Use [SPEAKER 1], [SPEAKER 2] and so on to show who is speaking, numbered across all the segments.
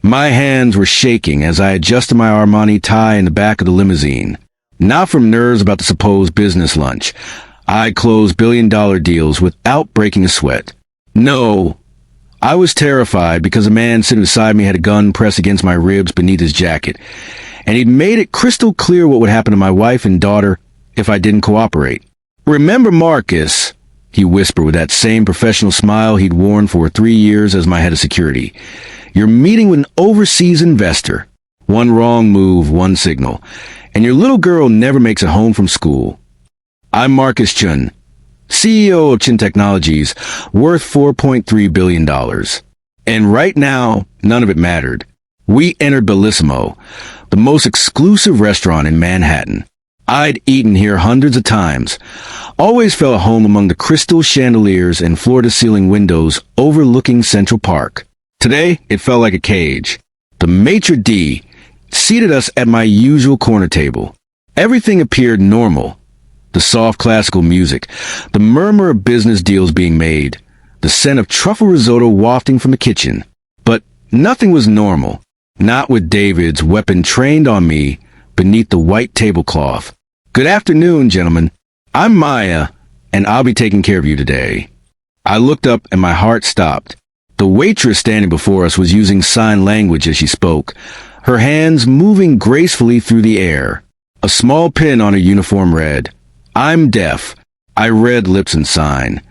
[SPEAKER 1] My hands were shaking as I adjusted my Armani tie in the back of the limousine. Not from nerves about the supposed business lunch. I closed billion-dollar deals without breaking a sweat. No, I was terrified because a man sitting beside me had a gun pressed against my ribs beneath his jacket, and he'd made it crystal clear what would happen to my wife and daughter if I didn't cooperate. "Remember, Marcus," he whispered with that same professional smile he'd worn for 3 years as my head of security. "You're meeting with an overseas investor. One wrong move, one signal, and your little girl never makes it home from school." I'm Marcus Chun, CEO of Chun Technologies, worth $4.3 billion. And right now, none of it mattered. We entered Bellissimo, the most exclusive restaurant in Manhattan. I'd eaten here hundreds of times, always felt at home among the crystal chandeliers and floor-to-ceiling windows overlooking Central Park. Today, it felt like a cage. The maitre d' seated us at my usual corner table. Everything appeared normal. The soft classical music, the murmur of business deals being made, the scent of truffle risotto wafting from the kitchen. But nothing was normal. Not with David's weapon trained on me beneath the white tablecloth. "Good afternoon, gentlemen. I'm Maya, and I'll be taking care of you today." I looked up and my heart stopped. The waitress standing before us was using sign language as she spoke, her hands moving gracefully through the air. A small pin on her uniform read, "I'm deaf." I read lips and sign.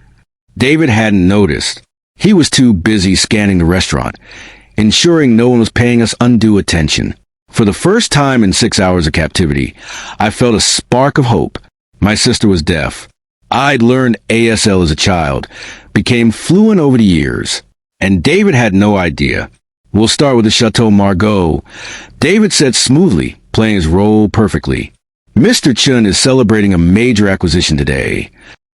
[SPEAKER 1] David hadn't noticed. He was too busy scanning the restaurant, ensuring no one was paying us undue attention. For the first time in 6 hours of captivity, I felt a spark of hope. My sister was deaf. I'd learned ASL as a child, became fluent over the years. And David had no idea. "We'll start with the Chateau Margaux," David said smoothly, playing his role perfectly. "Mr. Chun is celebrating a major acquisition today."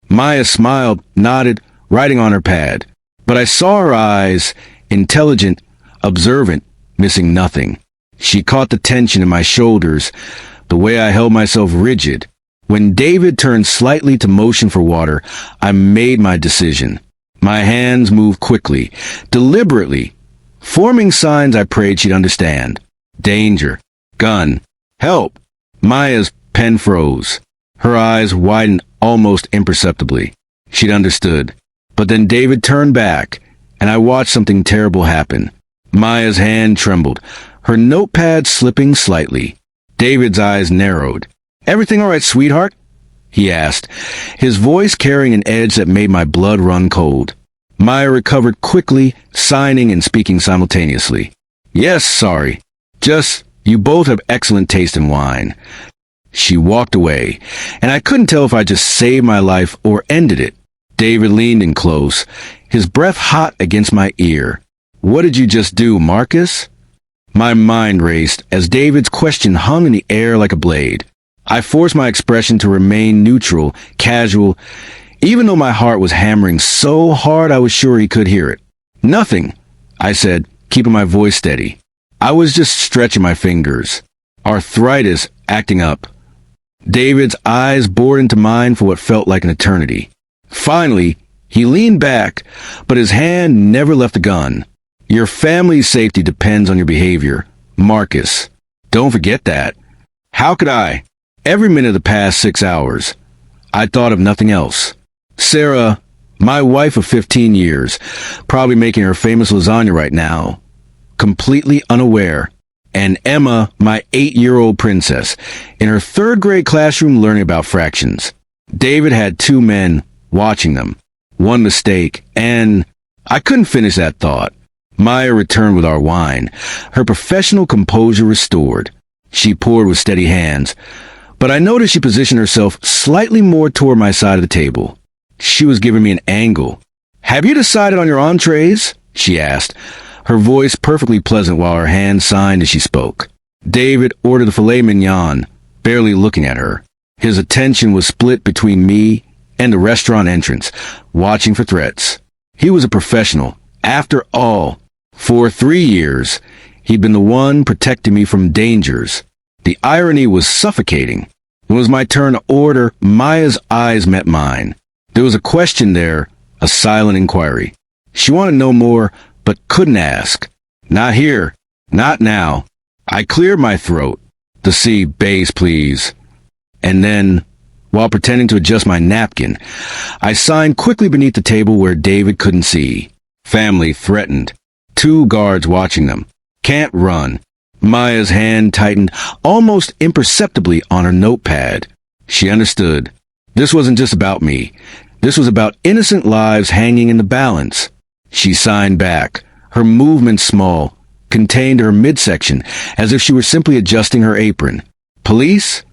[SPEAKER 1] Maya smiled, nodded, writing on her pad. But I saw her eyes, intelligent, observant, missing nothing. She caught the tension in my shoulders, the way I held myself rigid. When David turned slightly to motion for water, I made my decision. My hands moved quickly, deliberately, forming signs I prayed she'd understand. Danger. Gun. Help. Maya's pen froze. Her eyes widened almost imperceptibly. She'd understood. But then David turned back, and I watched something terrible happen. Maya's hand trembled, her notepad slipping slightly. David's eyes narrowed. "Everything all right, sweetheart?" he asked, his voice carrying an edge that made my blood run cold. Maya recovered quickly, signing and speaking simultaneously. "Yes, sorry. Just, you both have excellent taste in wine." She walked away, and I couldn't tell if I just saved my life or ended it. David leaned in close, his breath hot against my ear. "What did you just do, Marcus?" My mind raced as David's question hung in the air like a blade. I forced my expression to remain neutral, casual, even though my heart was hammering so hard I was sure he could hear it. "Nothing," I said, keeping my voice steady. I was just stretching my fingers. Arthritis acting up. David's eyes bored into mine for what felt like an eternity. Finally, he leaned back, but his hand never left the gun. "Your family's safety depends on your behavior, Marcus. Don't forget that." How could I? Every minute of the past 6 hours, I thought of nothing else. Sarah, my wife of 15 years, probably making her famous lasagna right now, completely unaware. And Emma, my 8-year-old princess, in her 3rd grade classroom learning about fractions. David had 2 men watching them. One mistake, and I couldn't finish that thought. Maya returned with our wine, her professional composure restored. She poured with steady hands, but I noticed she positioned herself slightly more toward my side of the table. She was giving me an angle. "Have you decided on your entrees?" she asked, her voice perfectly pleasant while her hand signed as she spoke. David ordered the filet mignon, barely looking at her. His attention was split between me and the restaurant entrance, watching for threats. He was a professional. After all, for 3 years, he'd been the one protecting me from dangers. The irony was suffocating. When it was my turn to order, Maya's eyes met mine. There was a question there, a silent inquiry. She wanted to know more, but couldn't ask. "Not here," Not now. I cleared my throat. The C bass, please. And then, while pretending to adjust my napkin, I signed quickly beneath the table where David couldn't see. Family threatened. 2 guards watching them. Can't run. Maya's hand tightened almost imperceptibly on her notepad. She understood. This wasn't just about me. This was about innocent lives hanging in the balance. She signed back, her movement small, contained her midsection, as if she were simply adjusting her apron. Police?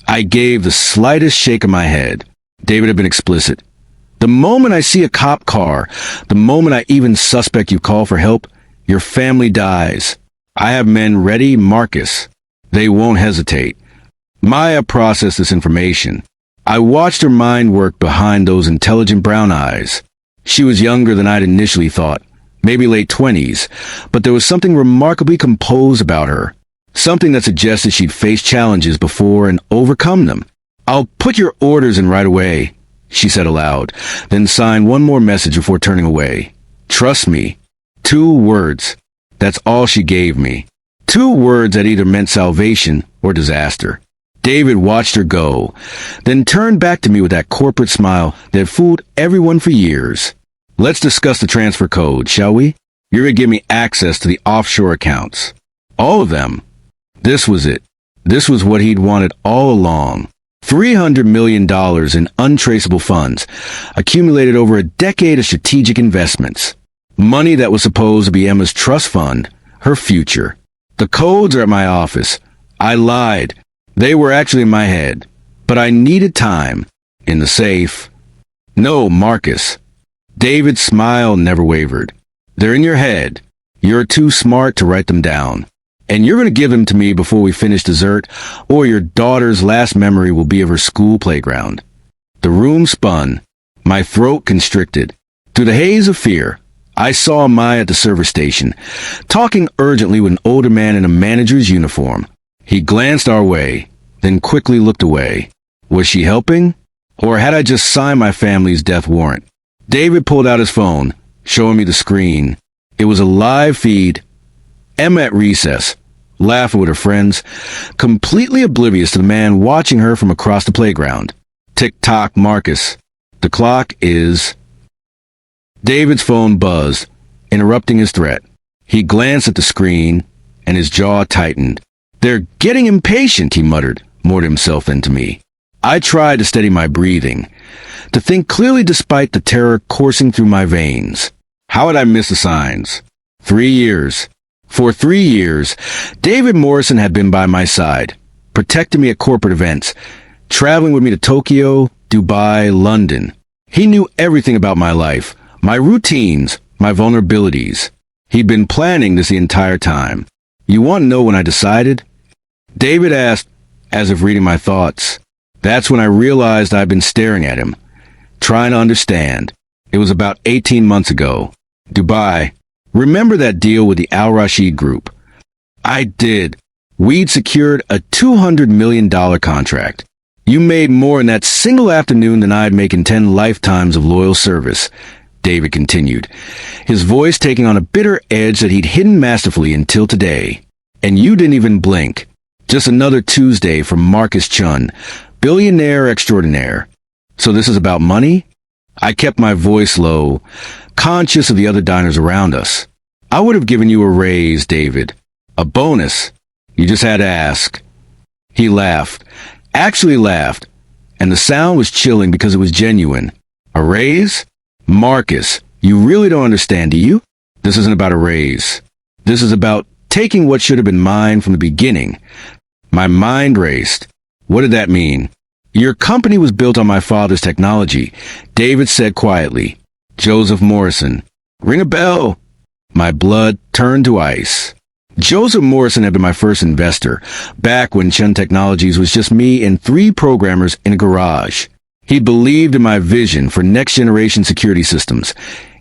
[SPEAKER 1] I gave the slightest shake of my head. David had been explicit. The moment I see a cop car, the moment I even suspect you call for help, your family dies. I have men ready, Marcus. They won't hesitate. Maya processed this information. I watched her mind work behind those intelligent brown eyes. She was younger than I'd initially thought, maybe late 20s, but there was something remarkably composed about her. Something that suggested she'd faced challenges before and overcome them. "I'll put your orders in right away," she said aloud, then signed one more message before turning away. "Trust me." 2 words. That's all she gave me. 2 words that either meant salvation or disaster. David watched her go, then turned back to me with that corporate smile that fooled everyone for years. "Let's discuss the transfer code, shall we? You're going to give me access to the offshore accounts. All of them." This was it. This was what he'd wanted all along. $300 million in untraceable funds, accumulated over a decade of strategic investments. Money that was supposed to be Emma's trust fund, her future. The codes are at my office. I lied. They were actually in my head. But I needed time. In the safe. "No, Marcus." David's smile never wavered. "They're in your head. You're too smart to write them down. And you're going to give them to me before we finish dessert, or your daughter's last memory will be of her school playground." The room spun. My throat constricted. Through the haze of fear, I saw Maya at the service station, talking urgently with an older man in a manager's uniform. He glanced our way, then quickly looked away. Was she helping? Or had I just signed my family's death warrant? David pulled out his phone, showing me the screen. It was a live feed. Emma at recess, laughing with her friends, completely oblivious to the man watching her from across the playground. "Tick-tock, Marcus. The clock is—" David's phone buzzed, interrupting his threat. He glanced at the screen, and his jaw tightened. "They're getting impatient," he muttered, more to himself than to me. I tried to steady my breathing, to think clearly despite the terror coursing through my veins. How had I missed the signs? 3 years. For 3 years, David Morrison had been by my side, protecting me at corporate events, traveling with me to Tokyo, Dubai, London. He knew everything about my life, my routines, my vulnerabilities. He'd been planning this the entire time. "You want to know when I decided?" David asked, as if reading my thoughts. That's when I realized I'd been staring at him, trying to understand. It was about 18 months ago. Dubai. Remember that deal with the Al Rashid Group? I did. We'd secured a $200 million contract. You made more in that single afternoon than I'd make in 10 lifetimes of loyal service, David continued, his voice taking on a bitter edge that he'd hidden masterfully until today. And you didn't even blink. Just another Tuesday from Marcus Chun, billionaire extraordinaire. So this is about money? I kept my voice low, conscious of the other diners around us. I would have given you a raise, David. A bonus. You just had to ask. He laughed. Actually laughed. And the sound was chilling because it was genuine. A raise? Marcus, you really don't understand, do you? This isn't about a raise. This is about taking what should have been mine from the beginning. My mind raced. What did that mean? Your company was built on my father's technology, David said quietly. Joseph Morrison. Ring a bell. My blood turned to ice. Joseph Morrison had been my first investor, back when Chun Technologies was just me and 3 programmers in a garage. He believed in my vision for next-generation security systems,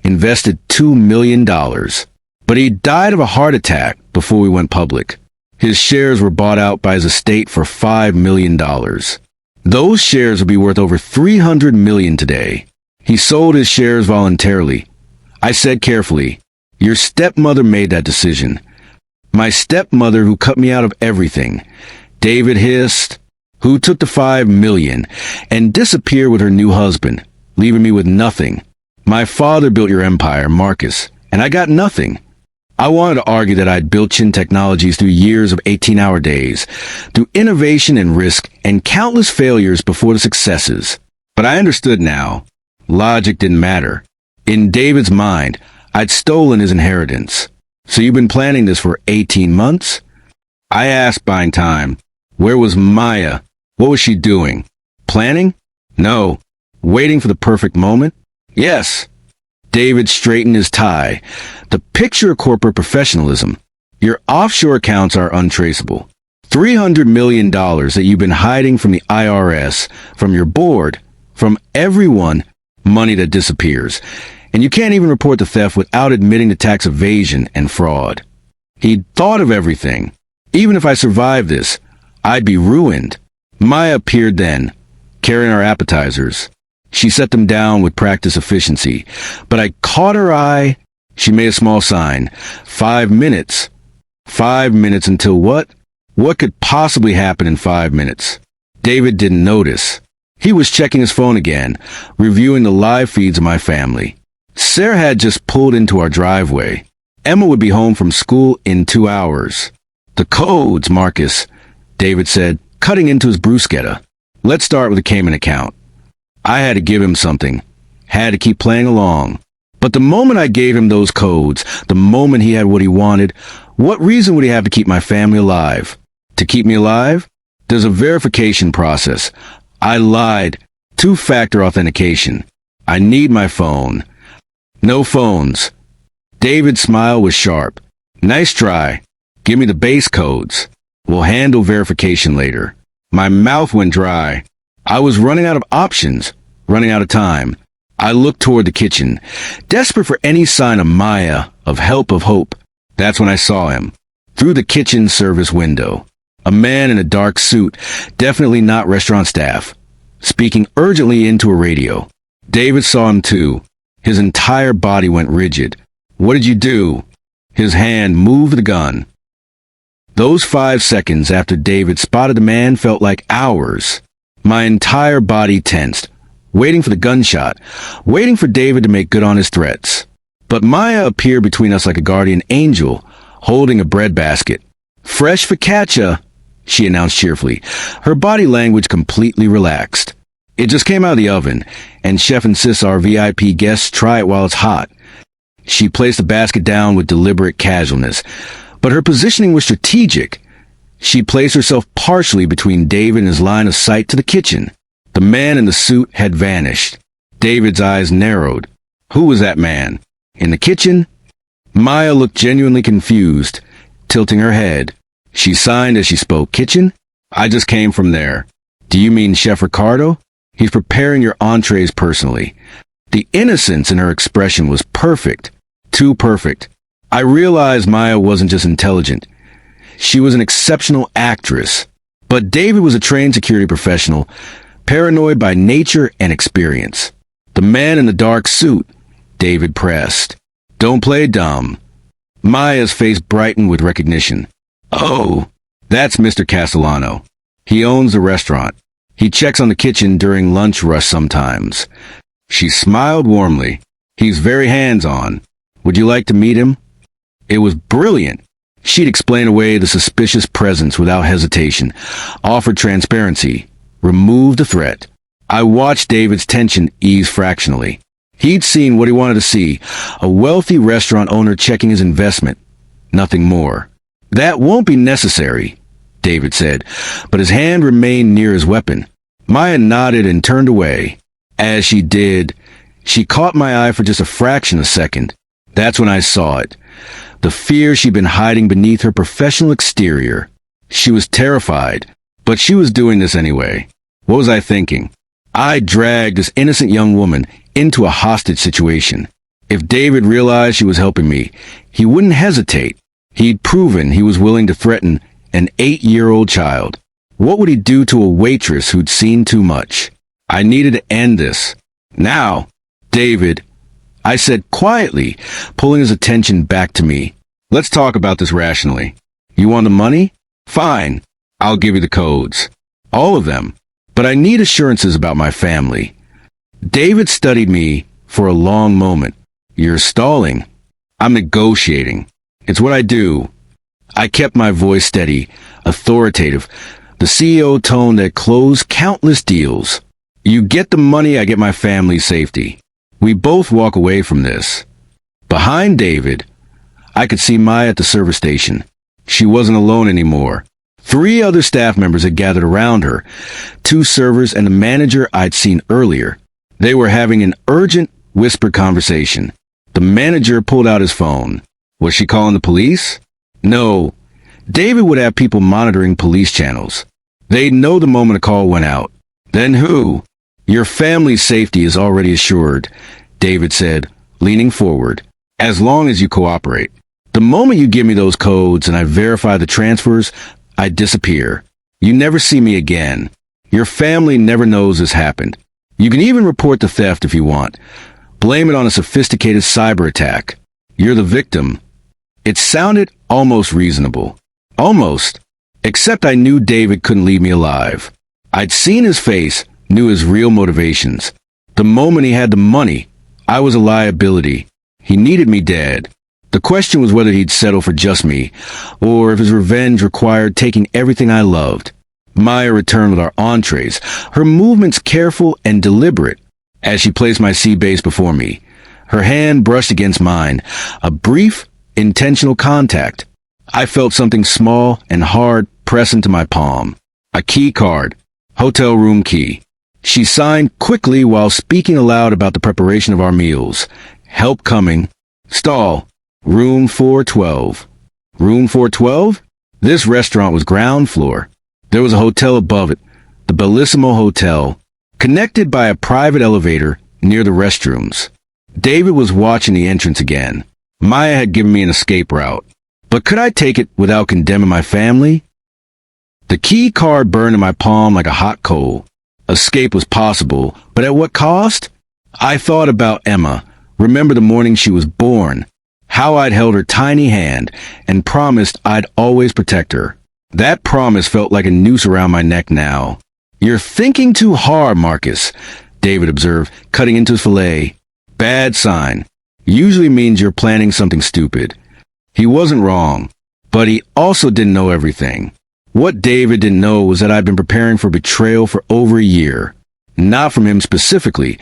[SPEAKER 1] invested $2 million. But he died of a heart attack before we went public. His shares were bought out by his estate for $5 million. Those shares would be worth over $300 million today. He sold his shares voluntarily. I said carefully, your stepmother made that decision. My stepmother who cut me out of everything. David hissed, who took the $5 million and disappeared with her new husband, leaving me with nothing. My father built your empire, Marcus, and I got nothing. I wanted to argue that I'd built Chin Technologies through years of 18-hour days, through innovation and risk and countless failures before the successes. But I understood now. Logic didn't matter. In David's mind, I'd stolen his inheritance. So you've been planning this for 18 months? I asked, buying time. Where was Maya? What was she doing? Planning? No. Waiting for the perfect moment? Yes. David straightened his tie. The picture of corporate professionalism. Your offshore accounts are untraceable. $300 million that you've been hiding from the IRS, from your board, from everyone, money that disappears. And you can't even report the theft without admitting to tax evasion and fraud. He'd thought of everything. Even if I survived this, I'd be ruined. Maya appeared then, carrying our appetizers. She set them down with practiced efficiency. But I caught her eye. She made a small sign. 5 minutes. 5 minutes until what? What could possibly happen in 5 minutes? David didn't notice. He was checking his phone again, reviewing the live feeds of my family. Sarah had just pulled into our driveway. Emma would be home from school in 2 hours. The codes, Marcus, David said, cutting into his bruschetta. Let's start with the Cayman account. I had to give him something. Had to keep playing along. But the moment I gave him those codes, the moment he had what he wanted, what reason would he have to keep my family alive? To keep me alive? There's a verification process. I lied. 2-factor authentication. I need my phone. No phones. David's smile was sharp. Nice try. Give me the base codes. We'll handle verification later. My mouth went dry. I was running out of options, running out of time. I looked toward the kitchen, desperate for any sign of Maya, of help, of hope. That's when I saw him. Through the kitchen service window. A man in a dark suit, definitely not restaurant staff, speaking urgently into a radio. David saw him too. His entire body went rigid. What did you do? His hand moved the gun. Those 5 seconds after David spotted the man felt like hours. My entire body tensed, waiting for the gunshot, waiting for David to make good on his threats. But Maya appeared between us like a guardian angel, holding a breadbasket. Fresh focaccia, she announced cheerfully, her body language completely relaxed. It just came out of the oven, and Chef insists our VIP guests try it while it's hot. She placed the basket down with deliberate casualness, but her positioning was strategic. She placed herself partially between David and his line of sight to the kitchen. The man in the suit had vanished. David's eyes narrowed. Who was that man? In the kitchen? Maya looked genuinely confused, tilting her head. She signed as she spoke. Kitchen? I just came from there. Do you mean Chef Ricardo? He's preparing your entrees personally. The innocence in her expression was perfect. Too perfect. I realized Maya wasn't just intelligent. She was an exceptional actress. But David was a trained security professional, paranoid by nature and experience. The man in the dark suit, David pressed. Don't play dumb. Maya's face brightened with recognition. Oh, that's Mr. Castellano. He owns the restaurant. He checks on the kitchen during lunch rush sometimes. She smiled warmly. He's very hands-on. Would you like to meet him? It was brilliant. She'd explain away the suspicious presence without hesitation, offered transparency, removed the threat. I watched David's tension ease fractionally. He'd seen what he wanted to see, a wealthy restaurant owner checking his investment. Nothing more. That won't be necessary, David said, but his hand remained near his weapon. Maya nodded and turned away. As she did, she caught my eye for just a fraction of a second. That's when I saw it. The fear she'd been hiding beneath her professional exterior. She was terrified, but she was doing this anyway. What was I thinking? I dragged this innocent young woman into a hostage situation. If David realized she was helping me, he wouldn't hesitate. He'd proven he was willing to threaten an 8-year-old child. What would he do to a waitress who'd seen too much? I needed to end this. Now, David, I said quietly, pulling his attention back to me. Let's talk about this rationally. You want the money? Fine. I'll give you the codes. All of them. But I need assurances about my family. David studied me for a long moment. You're stalling. I'm negotiating. It's what I do. I kept my voice steady, authoritative, the CEO tone that closed countless deals. You get the money, I get my family's safety. We both walk away from this. Behind David, I could see Maya at the service station. She wasn't alone anymore. 3 other staff members had gathered around her, 2 servers and the manager I'd seen earlier. They were having an urgent, whispered conversation. The manager pulled out his phone. Was she calling the police? No. David would have people monitoring police channels. They'd know the moment a call went out. Then who? Your family's safety is already assured, David said, leaning forward, as long as you cooperate. The moment you give me those codes and I verify the transfers, I disappear. You never see me again. Your family never knows this happened. You can even report the theft if you want. Blame it on a sophisticated cyber attack. You're the victim. It sounded almost reasonable. Almost. Except I knew David couldn't leave me alive. I'd seen his face, knew his real motivations. The moment he had the money, I was a liability. He needed me dead. The question was whether he'd settle for just me, or if his revenge required taking everything I loved. Maya returned with our entrees, her movements careful and deliberate. As she placed my sea base before me, her hand brushed against mine, a brief, intentional contact. I felt something small and hard press into my palm. A key card. Hotel room key. She signed quickly while speaking aloud about the preparation of our meals. Help coming. Stall. Room 412. Room 412? This restaurant was ground floor. There was a hotel above it, the Bellissimo Hotel, connected by a private elevator near the restrooms. David was watching the entrance again. Maya had given me an escape route. But could I take it without condemning my family? The key card burned in my palm like a hot coal. Escape was possible, but at what cost? I thought about Emma, remember the morning she was born, how I'd held her tiny hand and promised I'd always protect her. That promise felt like a noose around my neck now. You're thinking too hard, Marcus, David observed, cutting into his fillet. Bad sign. Usually means you're planning something stupid. He wasn't wrong, but he also didn't know everything. What David didn't know was that I'd been preparing for betrayal for over a year. Not from him specifically.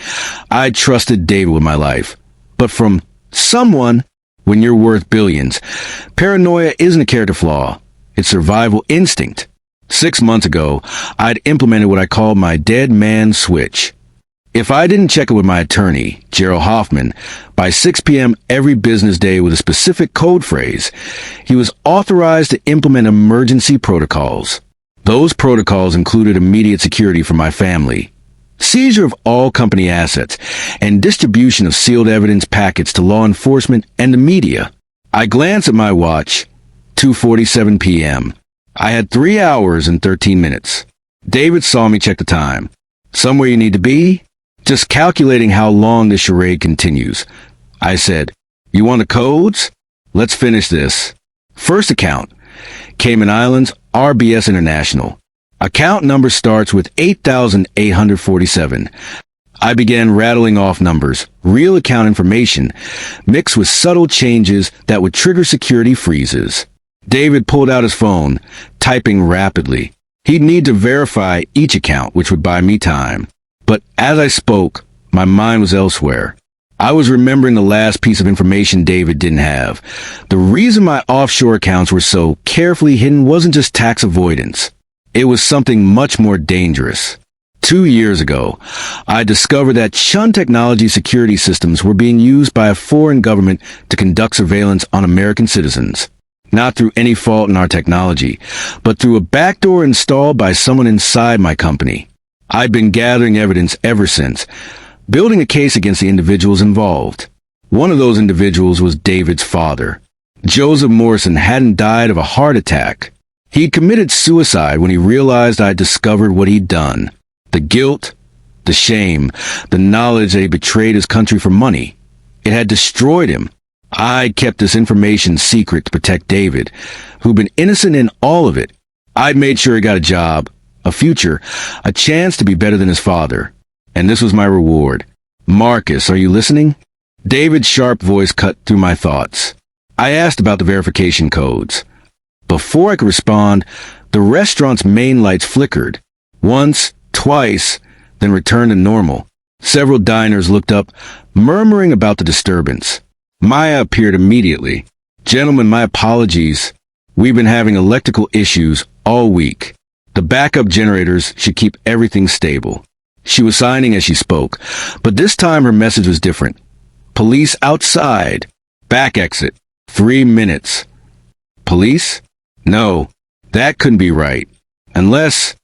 [SPEAKER 1] I trusted David with my life. But from someone, when you're worth billions, paranoia isn't a character flaw. It's survival instinct. 6 months ago, I'd implemented what I called my dead man switch. If I didn't check it with my attorney, Gerald Hoffman, by 6 p.m. every business day with a specific code phrase, he was authorized to implement emergency protocols. Those protocols included immediate security for my family, seizure of all company assets, and distribution of sealed evidence packets to law enforcement and the media. I glanced at my watch. 2:47 p.m. I had 3 hours and 13 minutes. David saw me check the time. Somewhere you need to be? Just calculating how long this charade continues. I said, you want the codes? Let's finish this. First account, Cayman Islands, RBS International. Account number starts with 8,847. I began rattling off numbers, real account information, mixed with subtle changes that would trigger security freezes. David pulled out his phone, typing rapidly. He'd need to verify each account, which would buy me time. But as I spoke, my mind was elsewhere. I was remembering the last piece of information David didn't have. The reason my offshore accounts were so carefully hidden wasn't just tax avoidance. It was something much more dangerous. 2 years ago, I discovered that Chun Technology security systems were being used by a foreign government to conduct surveillance on American citizens. Not through any fault in our technology, but through a backdoor installed by someone inside my company. I've been gathering evidence ever since, building a case against the individuals involved. One of those individuals was David's father. Joseph Morrison hadn't died of a heart attack. He'd committed suicide when he realized I'd discovered what he'd done. The guilt, the shame, the knowledge that he betrayed his country for money. It had destroyed him. I kept this information secret to protect David, who'd been innocent in all of it. I'd made sure he got a job, a future, a chance to be better than his father. And this was my reward. Marcus, are you listening? David's sharp voice cut through my thoughts. I asked about the verification codes. Before I could respond, the restaurant's main lights flickered. Once, twice, then returned to normal. Several diners looked up, murmuring about the disturbance. Maya appeared immediately. Gentlemen, my apologies. We've been having electrical issues all week. The backup generators should keep everything stable. She was signing as she spoke, but this time her message was different. Police outside. Back exit. 3 minutes. Police? No, that couldn't be right. Unless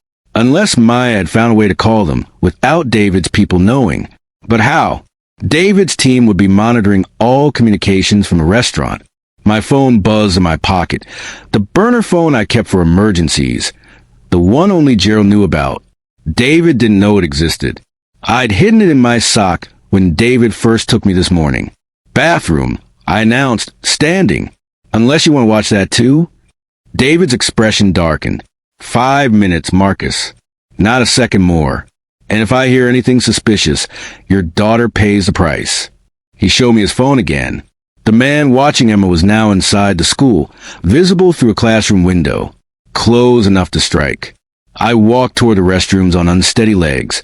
[SPEAKER 1] Maya had found a way to call them without David's people knowing. But how? David's team would be monitoring all communications from the restaurant. My phone buzzed in my pocket. The burner phone I kept for emergencies. The one only Gerald knew about. David didn't know it existed. I'd hidden it in my sock when David first took me this morning. Bathroom, I announced, standing. Unless you want to watch that too? David's expression darkened. 5 minutes, Marcus. Not a second more. And if I hear anything suspicious, your daughter pays the price. He showed me his phone again. The man watching Emma was now inside the school, visible through a classroom window. Close enough to strike. I walked toward the restrooms on unsteady legs,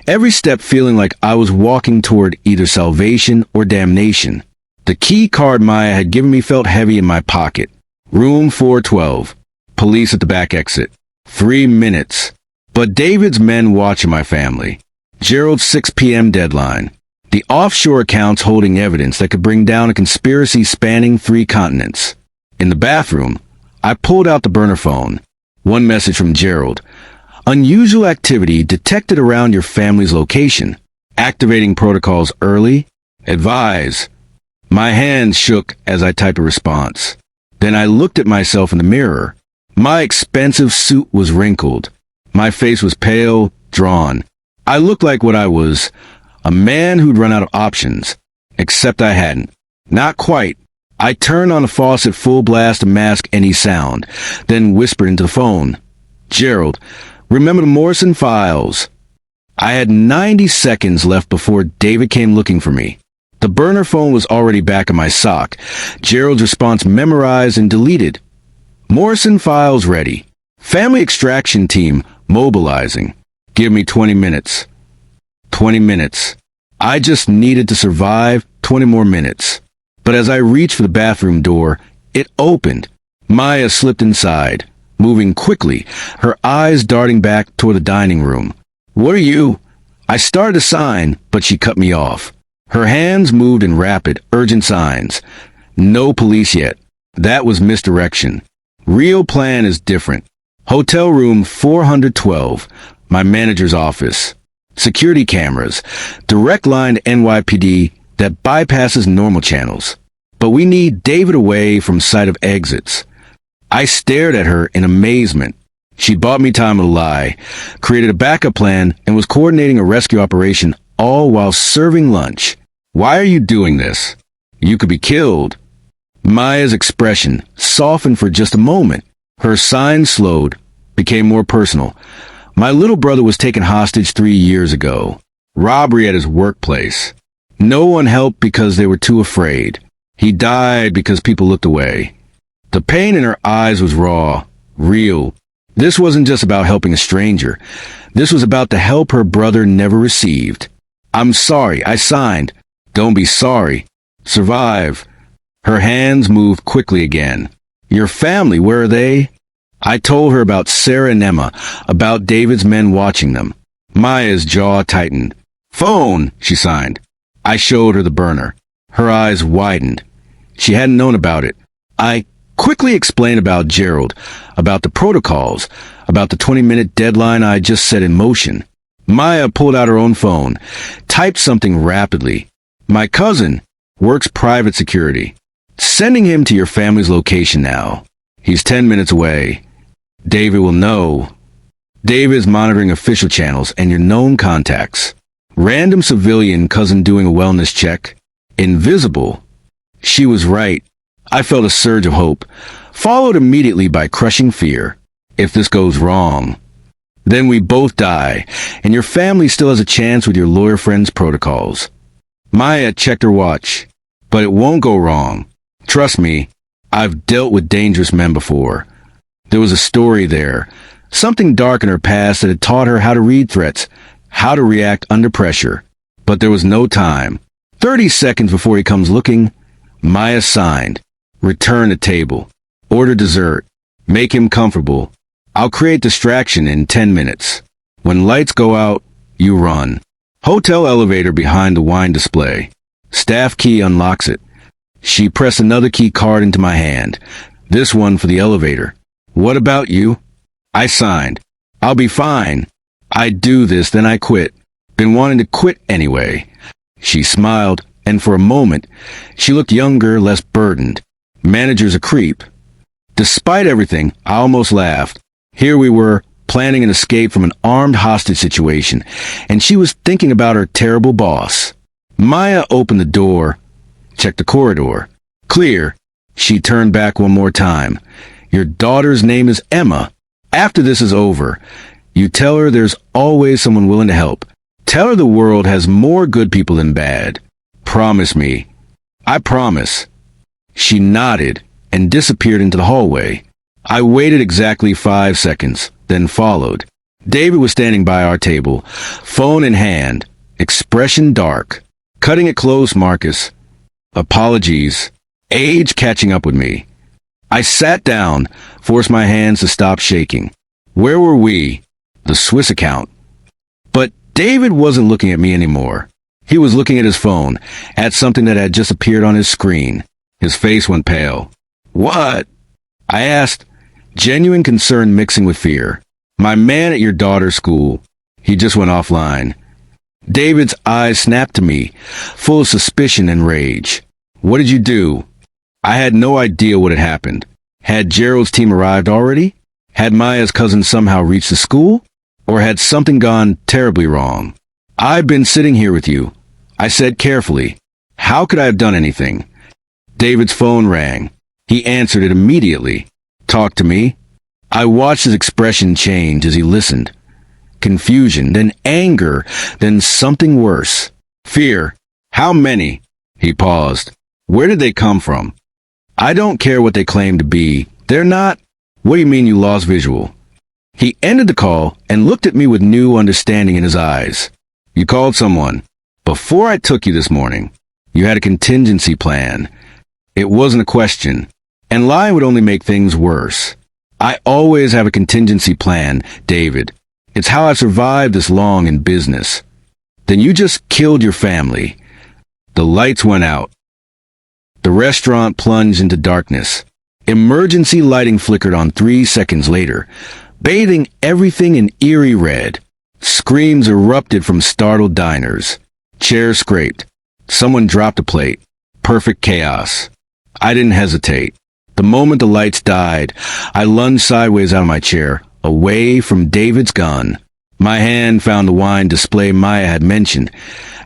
[SPEAKER 1] every step feeling like I was walking toward either salvation or damnation. The key card Maya had given me felt heavy in my pocket. Room 412. Police at the back exit. 3 minutes. But David's men watching my family. Gerald's 6 p.m. deadline. The offshore accounts holding evidence that could bring down a conspiracy spanning 3 continents. In the bathroom, I pulled out the burner phone. One message from Gerald. Unusual activity detected around your family's location. Activating protocols early. Advise. My hands shook as I typed a response. Then I looked at myself in the mirror. My expensive suit was wrinkled. My face was pale, drawn. I looked like what I was, a man who'd run out of options. Except I hadn't. Not quite. I turned on the faucet full blast to mask any sound, then whispered into the phone. Gerald, remember the Morrison files. I had 90 seconds left before David came looking for me. The burner phone was already back in my sock. Gerald's response memorized and deleted. Morrison files ready. Family extraction team mobilizing. Give me 20 minutes. 20 minutes. I just needed to survive 20 more minutes. But as I reached for the bathroom door, it opened. Maya slipped inside, moving quickly, her eyes darting back toward the dining room. What are you? I started to sign, but she cut me off. Her hands moved in rapid, urgent signs. No police yet. That was misdirection. Real plan is different. Hotel room 412, my manager's office. Security cameras, direct line to NYPD that bypasses normal channels. But we need David away from sight of exits. I stared at her in amazement. She bought me time to lie, created a backup plan, and was coordinating a rescue operation all while serving lunch. Why are you doing this? You could be killed. Maya's expression softened for just a moment. Her sign slowed, became more personal. My little brother was taken hostage 3 years ago. Robbery at his workplace. No one helped because they were too afraid. He died because people looked away. The pain in her eyes was raw, real. This wasn't just about helping a stranger. This was about the help her brother never received. I'm sorry, I signed. Don't be sorry. Survive. Her hands moved quickly again. Your family, where are they? I told her about Sarah and Emma, about David's men watching them. Maya's jaw tightened. Phone, she signed. I showed her the burner. Her eyes widened. She hadn't known about it. I quickly explained about Gerald, about the protocols, about the 20-minute deadline I just set in motion. Maya pulled out her own phone, typed something rapidly. My cousin works private security. Sending him to your family's location now. He's 10 minutes away. David will know. David is monitoring official channels and your known contacts. Random civilian cousin doing a wellness check. Invisible. She was right. I felt a surge of hope, followed immediately by crushing fear. If this goes wrong, then we both die, and your family still has a chance with your lawyer friend's protocols. Maya checked her watch. But it won't go wrong. Trust me, I've dealt with dangerous men before. There was a story there, something dark in her past that had taught her how to read threats, how to react under pressure. But there was no time. 30 seconds before he comes looking, Maya signed. Return the table. Order dessert. Make him comfortable. I'll create distraction in 10 minutes. When lights go out, you run. Hotel elevator behind the wine display. Staff key unlocks it. She pressed another key card into my hand. This one for the elevator. What about you? I signed. I'll be fine. I do this, then I quit. Been wanting to quit anyway. She smiled, and for a moment, she looked younger, less burdened. Manager's a creep. Despite everything, I almost laughed. Here we were, planning an escape from an armed hostage situation, and she was thinking about her terrible boss. Maya opened the door, checked the corridor. Clear. She turned back one more time. Your daughter's name is Emma. After this is over, you tell her there's always someone willing to help. Tell her the world has more good people than bad. Promise me. I promise. She nodded and disappeared into the hallway. I waited exactly 5 seconds, then followed. David was standing by our table, phone in hand, expression dark. Cutting it close, Marcus. Apologies. Age catching up with me. I sat down, forced my hands to stop shaking. Where were we? The Swiss account. But David wasn't looking at me anymore. He was looking at his phone, at something that had just appeared on his screen. His face went pale. What? I asked, genuine concern mixing with fear. My man at your daughter's school. He just went offline. David's eyes snapped to me, full of suspicion and rage. What did you do? I had no idea what had happened. Had Gerald's team arrived already? Had Maya's cousin somehow reached the school? Or had something gone terribly wrong? I've been sitting here with you, I said carefully. How could I have done anything? David's phone rang. He answered it immediately. Talk to me. I watched his expression change as he listened. Confusion, then anger, then something worse. Fear. How many? He paused. Where did they come from? I don't care what they claim to be. They're not. What do you mean you lost visual? He ended the call and looked at me with new understanding in his eyes. You called someone. Before I took you this morning, you had a contingency plan. It wasn't a question. And lying would only make things worse. I always have a contingency plan, David. It's how I've survived this long in business. Then you just killed your family. The lights went out. The restaurant plunged into darkness. Emergency lighting flickered on 3 seconds later, bathing everything in eerie red. Screams erupted from startled diners. Chairs scraped. Someone dropped a plate. Perfect chaos. I didn't hesitate. The moment the lights died, I lunged sideways out of my chair, away from David's gun. My hand found the wine display Maya had mentioned,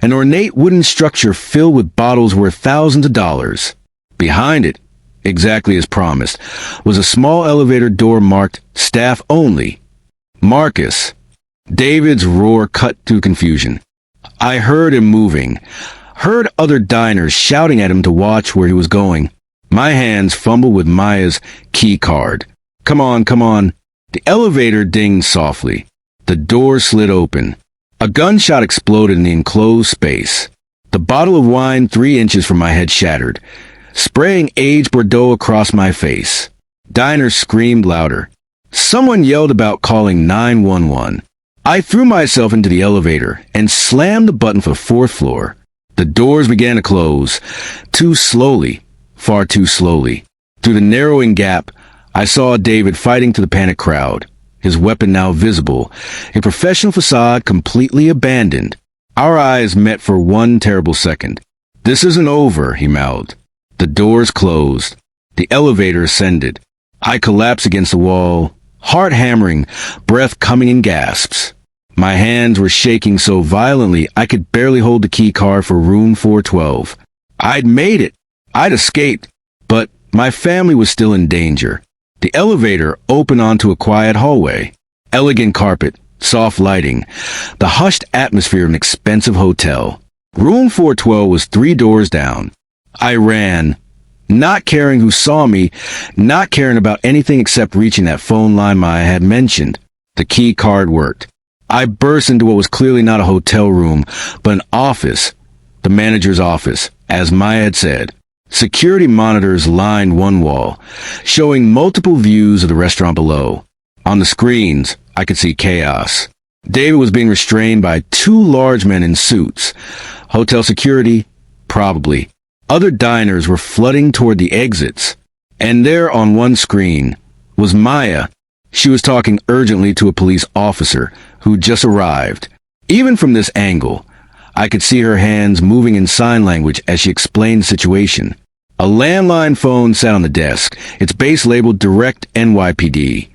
[SPEAKER 1] an ornate wooden structure filled with bottles worth thousands of dollars. Behind it, exactly as promised, was a small elevator door marked Staff Only. Marcus. David's roar cut through confusion. I heard him moving, heard other diners shouting at him to watch where he was going. My hands fumbled with Maya's key card. Come on, come on. The elevator dinged softly. The door slid open. A gunshot exploded in the enclosed space. The bottle of wine 3 inches from my head shattered, spraying aged Bordeaux across my face. Diners screamed louder. Someone yelled about calling 911. I threw myself into the elevator and slammed the button for the 4th floor. The doors began to close, too slowly, far too slowly. Through the narrowing gap, I saw David fighting to the panicked crowd, his weapon now visible, a professional facade completely abandoned. Our eyes met for one terrible second. This isn't over, he mouthed. The doors closed. The elevator ascended. I collapsed against the wall, heart hammering, breath coming in gasps. My hands were shaking so violently I could barely hold the key card for room 412. I'd made it. I'd escaped, but my family was still in danger. The elevator opened onto a quiet hallway. Elegant carpet, soft lighting, the hushed atmosphere of an expensive hotel. Room 412 was 3 doors down. I ran, not caring who saw me, not caring about anything except reaching that phone line Maya had mentioned. The key card worked. I burst into what was clearly not a hotel room, but an office. The manager's office, as Maya had said. Security monitors lined one wall, showing multiple views of the restaurant below. On the screens, I could see chaos. David was being restrained by 2 large men in suits. Hotel security? Probably. Other diners were flooding toward the exits. And there on one screen was Maya. She was talking urgently to a police officer who just arrived. Even from this angle, I could see her hands moving in sign language as she explained the situation. A landline phone sat on the desk, its base labeled Direct NYPD.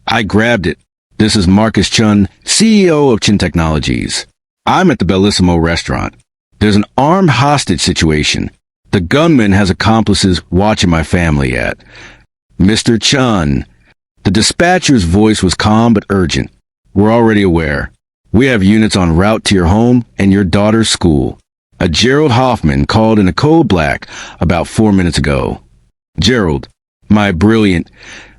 [SPEAKER 1] I grabbed it. This is Marcus Chun, CEO of Chin Technologies. I'm at the Bellissimo restaurant. There's an armed hostage situation. The gunman has accomplices watching my family at. Mr. Chun. The dispatcher's voice was calm but urgent. We're already aware. We have units en route to your home and your daughter's school. A Gerald Hoffman called in a code black about 4 minutes ago. Gerald, my brilliant,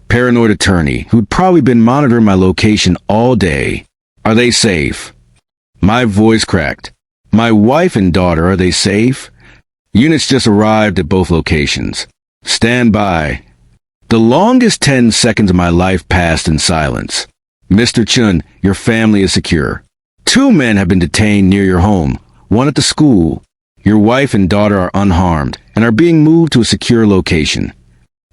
[SPEAKER 1] paranoid attorney who'd probably been monitoring my location all day. Are they safe? My voice cracked. My wife and daughter, are they safe? Units just arrived at both locations. Stand by. The longest 10 seconds of my life passed in silence. Mr. Chun, your family is secure. 2 men have been detained near your home, one at the school. Your wife and daughter are unharmed and are being moved to a secure location.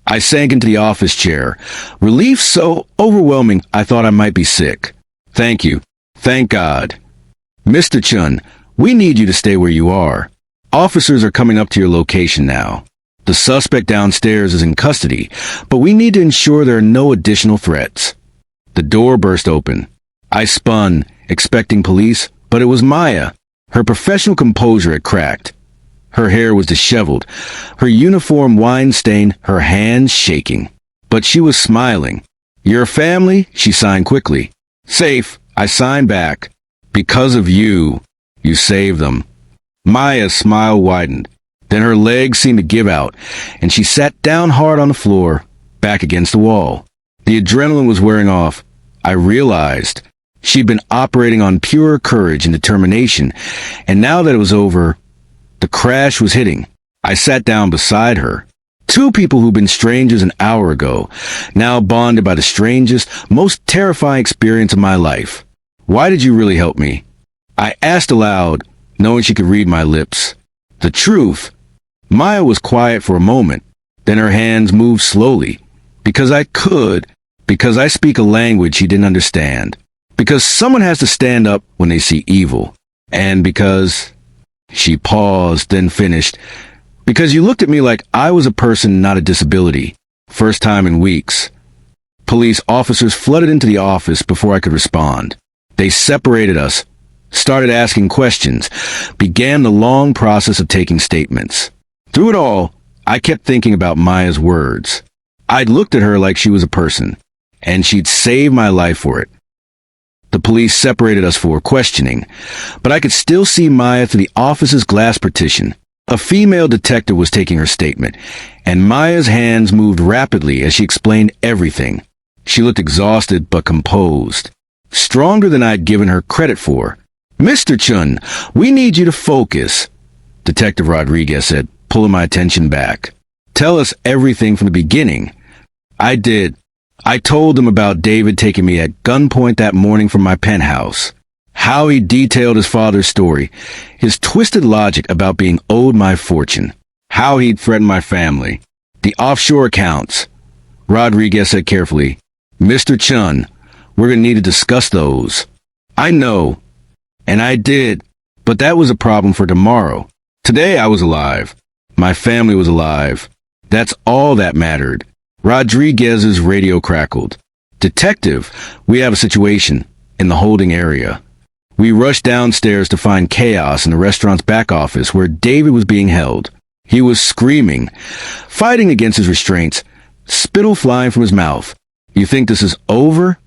[SPEAKER 1] I sank into the office chair, relief so overwhelming I thought I might be sick. Thank you. Thank God. Mr. Chun, we need you to stay where you are. Officers are coming up to your location now. The suspect downstairs is in custody, but we need to ensure there are no additional threats. The door burst open. I spun, expecting police, but it was Maya. Her professional composure had cracked. Her hair was disheveled, her uniform wine-stained, her hands shaking. But she was smiling. Your family? She signed quickly. Safe, I signed back. Because of you. You saved them. Maya's smile widened. Then her legs seemed to give out, and she sat down hard on the floor, back against the wall. The adrenaline was wearing off. I realized she'd been operating on pure courage and determination, and now that it was over, the crash was hitting. I sat down beside her. 2 people who'd been strangers an hour ago, now bonded by the strangest, most terrifying experience of my life. Why did you really help me? I asked aloud, knowing she could read my lips. The truth. Maya was quiet for a moment. Then her hands moved slowly. Because I could. Because I speak a language she didn't understand. Because someone has to stand up when they see evil. And because... She paused, then finished. Because you looked at me like I was a person, not a disability. First time in weeks. Police officers flooded into the office before I could respond. They separated us, started asking questions, began the long process of taking statements. Through it all, I kept thinking about Maya's words. I'd looked at her like she was a person, and she'd saved my life for it. The police separated us for questioning, but I could still see Maya through the office's glass partition. A female detective was taking her statement, and Maya's hands moved rapidly as she explained everything. She looked exhausted but composed, stronger than I'd given her credit for. Mr. Chun, we need you to focus, Detective Rodriguez said, pulling my attention back. Tell us everything from the beginning. I did. I told them about David taking me at gunpoint that morning from my penthouse. How he detailed his father's story, his twisted logic about being owed my fortune. How he'd threatened my family. The offshore accounts. Rodriguez said carefully, Mr. Chun, we're going to need to discuss those. I know. And I did. But that was a problem for tomorrow. Today I was alive. My family was alive. That's all that mattered. Rodriguez's radio crackled. Detective, we have a situation in the holding area. We rushed downstairs to find chaos in the restaurant's back office where David was being held. He was screaming, fighting against his restraints, spittle flying from his mouth. You think this is over?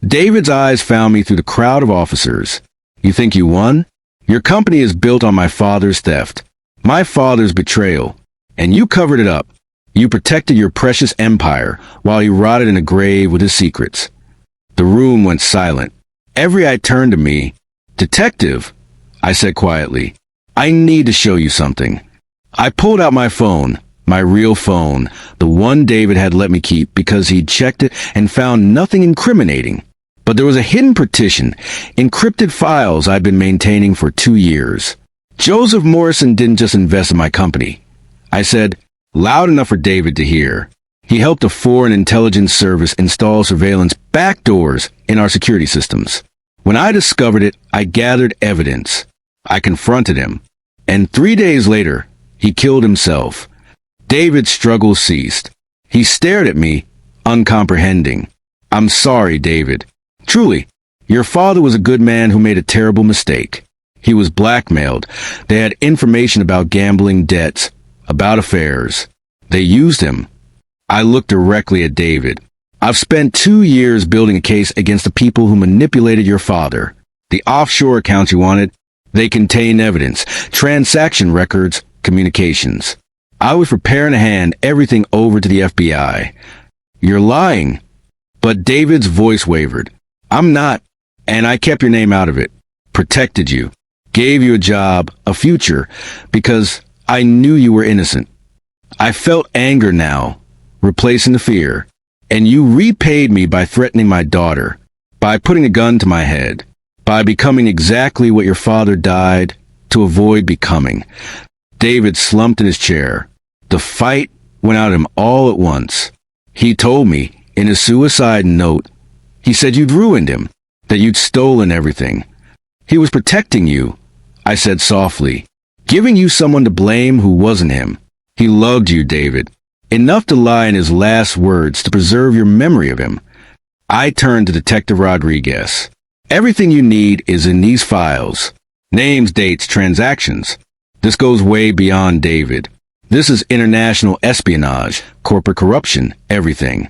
[SPEAKER 1] David's eyes found me through the crowd of officers. You think you won? Your company is built on my father's theft, my father's betrayal, and you covered it up. You protected your precious empire while he rotted in a grave with his secrets. The room went silent. Every eye turned to me. Detective, I said quietly, I need to show you something. I pulled out my phone, my real phone, the one David had let me keep because he'd checked it and found nothing incriminating. But there was a hidden partition, encrypted files I'd been maintaining for 2 years. Joseph Morrison didn't just invest in my company. I said, loud enough for David to hear. He helped a foreign intelligence service install surveillance backdoors in our security systems. When I discovered it, I gathered evidence. I confronted him. And 3 days later, he killed himself. David's struggle ceased. He stared at me, uncomprehending. I'm sorry, David. Truly, your father was a good man who made a terrible mistake. He was blackmailed. They had information about gambling debts, about affairs. They used him. I looked directly at David. I've spent 2 years building a case against the people who manipulated your father. The offshore accounts you wanted, they contain evidence, transaction records, communications. I was preparing to hand everything over to the FBI. You're lying. But David's voice wavered. I'm not, and I kept your name out of it, protected you, gave you a job, a future, because I knew you were innocent. I felt anger now, replacing the fear, and you repaid me by threatening my daughter, by putting a gun to my head, by becoming exactly what your father died to avoid becoming. David slumped in his chair. The fight went out of him all at once. He told me, in his suicide note, he said you'd ruined him, that you'd stolen everything. He was protecting you, I said softly, giving you someone to blame who wasn't him. He loved you, David, enough to lie in his last words to preserve your memory of him. I turned to Detective Rodriguez. Everything you need is in these files. Names, dates, transactions. This goes way beyond David. This is international espionage, corporate corruption, everything.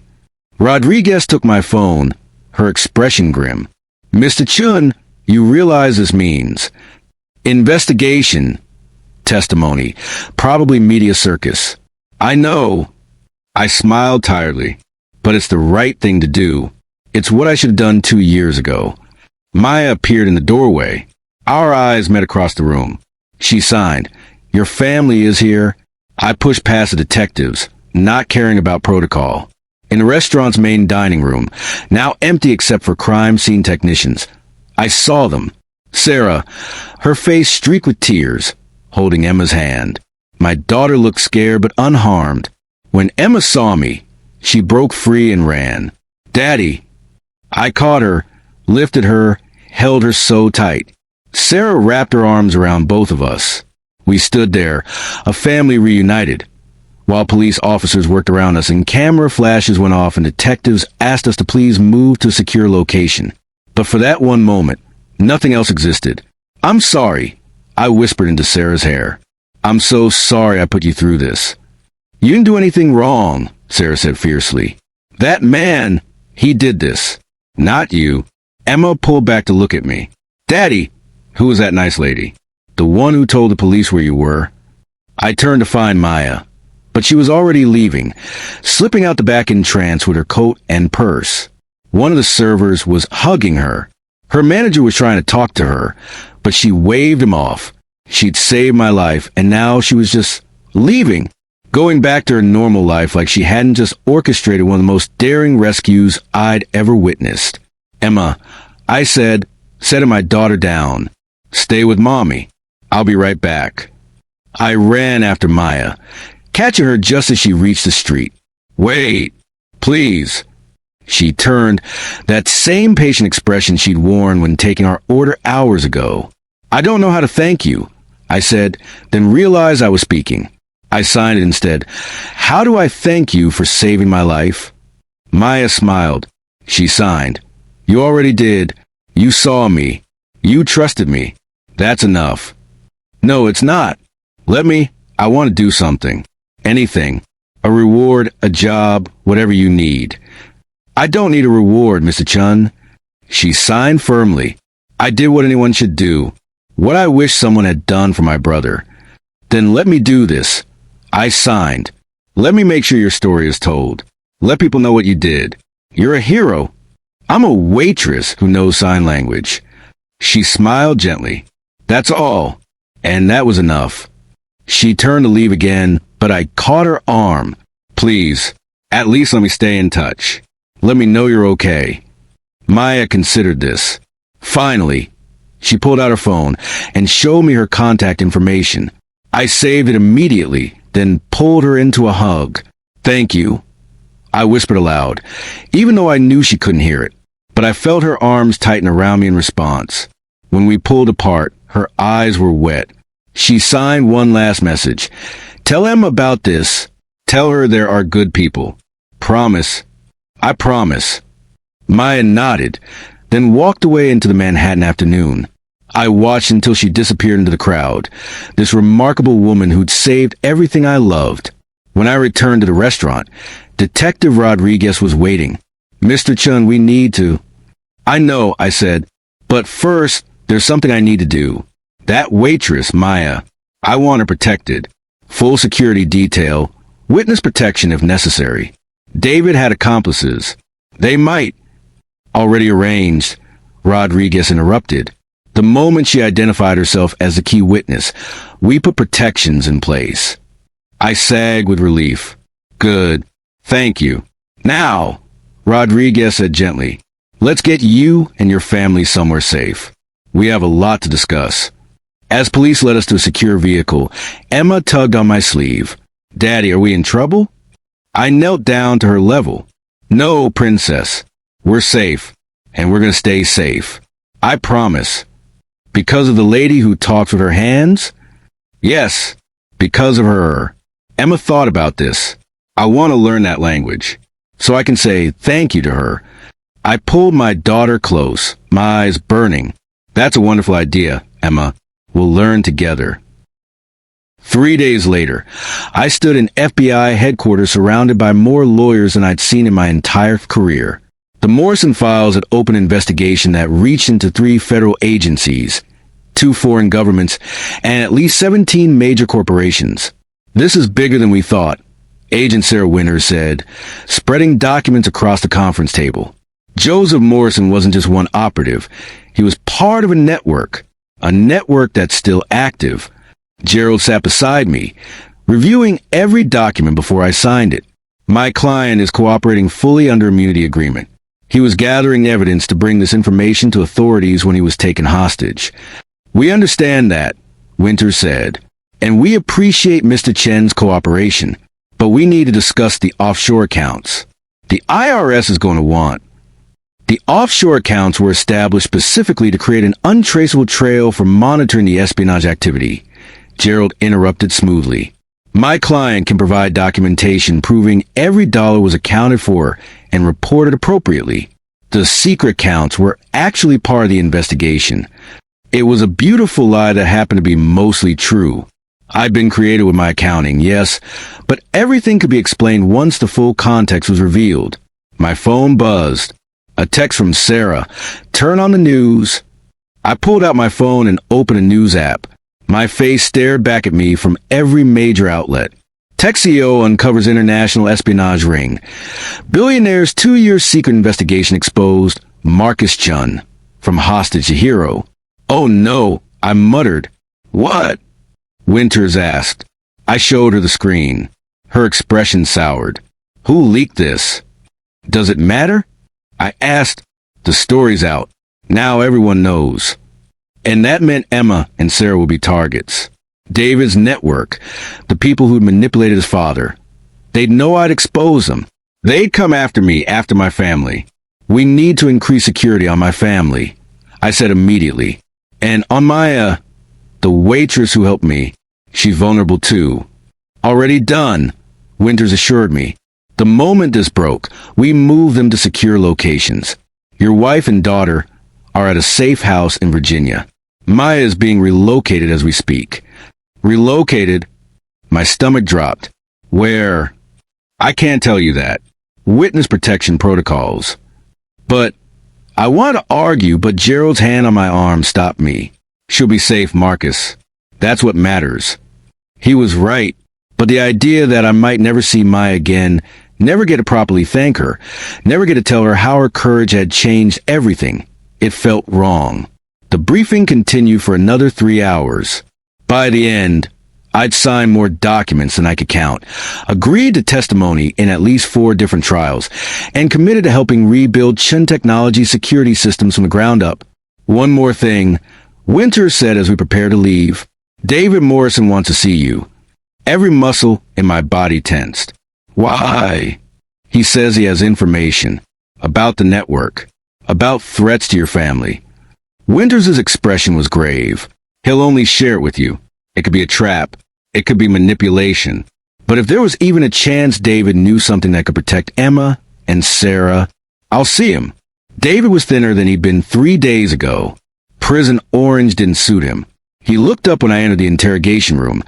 [SPEAKER 1] Rodriguez took my phone, her expression grim. Mr. Chun, you realize this means investigation, testimony, probably media circus. I know. I smiled tiredly, but it's the right thing to do. It's what I should have done 2 years ago. Maya appeared in the doorway. Our eyes met across the room. She signed, Your family is here. I pushed past the detectives, not caring about protocol. In the restaurant's main dining room, now empty except for crime scene technicians, I saw them. Sarah, her face streaked with tears, holding Emma's hand. My daughter looked scared but unharmed. When Emma saw me, she broke free and ran. Daddy! I caught her, lifted her, held her so tight. Sarah wrapped her arms around both of us. We stood there, a family reunited, while police officers worked around us and camera flashes went off and detectives asked us to please move to a secure location. But for that one moment, nothing else existed. I'm sorry, I whispered into Sarah's hair. I'm so sorry I put you through this. You didn't do anything wrong, Sarah said fiercely. That man, he did this. Not you. Emma pulled back to look at me. Daddy, who was that nice lady? The one who told the police where you were? I turned to find Maya, but she was already leaving, slipping out the back entrance with her coat and purse. One of the servers was hugging her. Her manager was trying to talk to her, but she waved him off. She'd saved my life, and now she was just leaving, going back to her normal life like she hadn't just orchestrated one of the most daring rescues I'd ever witnessed. Emma, I said, setting my daughter down. Stay with Mommy. I'll be right back. I ran after Maya, catching her just as she reached the street. Wait, please. She turned, that same patient expression she'd worn when taking our order hours ago. I don't know how to thank you, I said, then realized I was speaking. I signed it instead. How do I thank you for saving my life? Maya smiled. She signed. You already did. You saw me. You trusted me. That's enough. No, it's not. Let me. I want to do something. Anything. A reward, a job, whatever you need. I don't need a reward, Mr. Chun. She signed firmly. I did what anyone should do. What I wish someone had done for my brother. Then let me do this. I signed. Let me make sure your story is told. Let people know what you did. You're a hero. I'm a waitress who knows sign language. She smiled gently. That's all. And that was enough. She turned to leave again, but I caught her arm. Please, at least let me stay in touch. Let me know you're okay. Maya considered this. Finally, she pulled out her phone and showed me her contact information. I saved it immediately, then pulled her into a hug. Thank you, I whispered aloud, even though I knew she couldn't hear it. But I felt her arms tighten around me in response. When we pulled apart, her eyes were wet. She signed one last message. Tell Emma about this. Tell her there are good people. Promise. I promise. Maya nodded, then walked away into the Manhattan afternoon. I watched until she disappeared into the crowd, this remarkable woman who'd saved everything I loved. When I returned to the restaurant, Detective Rodriguez was waiting. Mr. Chun, we need to... I know, I said, but first, there's something I need to do. That waitress, Maya, I want her protected. Full security detail, witness protection if necessary. David had accomplices. They might. Already arranged, Rodriguez interrupted. The moment she identified herself as the key witness, we put protections in place. I sagged with relief. Good. Thank you. Now, Rodriguez said gently, let's get you and your family somewhere safe. We have a lot to discuss. As police led us to a secure vehicle, Emma tugged on my sleeve. Daddy, are we in trouble? I knelt down to her level. No, princess. We're safe, and we're going to stay safe. I promise. Because of the lady who talks with her hands? Yes, because of her. Emma thought about this. I want to learn that language, so I can say thank you to her. I pulled my daughter close, my eyes burning. That's a wonderful idea, Emma. We'll learn together. 3 days later, I stood in FBI headquarters surrounded by more lawyers than I'd seen in my entire career. The Morrison files had opened an investigation that reached into 3 federal agencies, 2 foreign governments, and at least 17 major corporations. This is bigger than we thought, Agent Sarah Winters said, spreading documents across the conference table. Joseph Morrison wasn't just one operative. He was part of a network that's still active. Gerald sat beside me, reviewing every document before I signed it. My client is cooperating fully under immunity agreement. He was gathering evidence to bring this information to authorities when he was taken hostage. We understand that, Winters said, and we appreciate Mr. Chen's cooperation, but we need to discuss the offshore accounts. The IRS is going to want. The offshore accounts were established specifically to create an untraceable trail for monitoring the espionage activity. Gerald interrupted smoothly. My client can provide documentation proving every dollar was accounted for and reported appropriately. The secret accounts were actually part of the investigation. It was a beautiful lie that happened to be mostly true. I'd been creative with my accounting, yes, but everything could be explained once the full context was revealed. My phone buzzed. A text from Sarah. Turn on the news. I pulled out my phone and opened a news app. My face stared back at me from every major outlet. Tech CEO uncovers international espionage ring. Billionaire's 2-year secret investigation exposed Marcus Chun, from hostage to hero. Oh no, I muttered. What? Winters asked. I showed her the screen. Her expression soured. Who leaked this? Does it matter? I asked. The story's out. Now everyone knows. And that meant Emma and Sarah would be targets. David's network, the people who'd manipulated his father. They'd know I'd expose them. They'd come after me, after my family. We need to increase security on my family, I said immediately. And on my, the waitress who helped me, she's vulnerable too. Already done, Winters assured me. The moment this broke, we moved them to secure locations. Your wife and daughter are at a safe house in Virginia. Maya is being relocated as we speak. Relocated? My stomach dropped. Where? I can't tell you that. Witness protection protocols. But I want to argue, but Gerald's hand on my arm stopped me. She'll be safe, Marcus. That's what matters. He was right, but the idea that I might never see Maya again, never get to properly thank her, never get to tell her how her courage had changed everything, it felt wrong. The briefing continued for another 3 hours. By the end, I'd signed more documents than I could count, agreed to testimony in at least 4 different trials, and committed to helping rebuild Chen Technology security systems from the ground up. One more thing, Winter said as we prepared to leave, David Morrison wants to see you. Every muscle in my body tensed. Why? He says he has information about the network, about threats to your family. Winters' expression was grave. He'll only share it with you. It could be a trap. It could be manipulation. But if there was even a chance David knew something that could protect Emma and Sarah, I'll see him. David was thinner than he'd been 3 days ago. Prison orange didn't suit him. He looked up when I entered the interrogation room,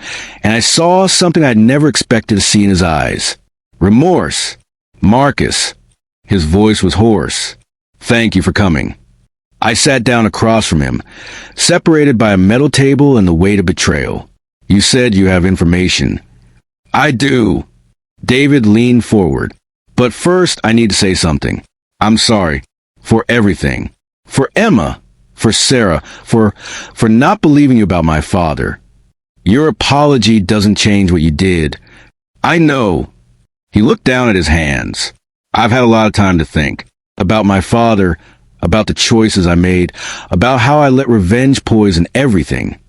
[SPEAKER 1] and I saw something I'd never expected to see in his eyes. Remorse. Marcus. His voice was hoarse. Thank you for coming. I sat down across from him, separated by a metal table and the weight of betrayal. You said you have information. I do. David leaned forward. But first, I need to say something. I'm sorry. For everything. For Emma. For Sarah. For not believing you about my father. Your apology doesn't change what you did. I know. He looked down at his hands. I've had a lot of time to think. About my father, about the choices I made, about how I let revenge poison everything.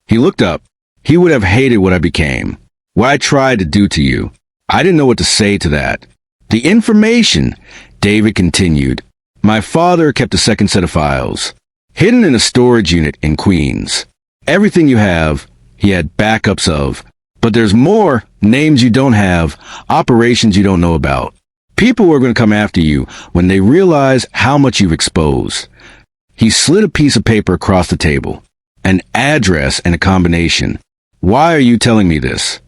[SPEAKER 1] He looked up. He would have hated what I became, what I tried to do to you. I didn't know what to say to that. The information, David continued. My father kept a second set of files, hidden in a storage unit in Queens. Everything you have, he had backups of. But there's more, names you don't have, operations you don't know about. People are going to come after you when they realize how much you've exposed. He slid a piece of paper across the table. An address and a combination. Why are you telling me this?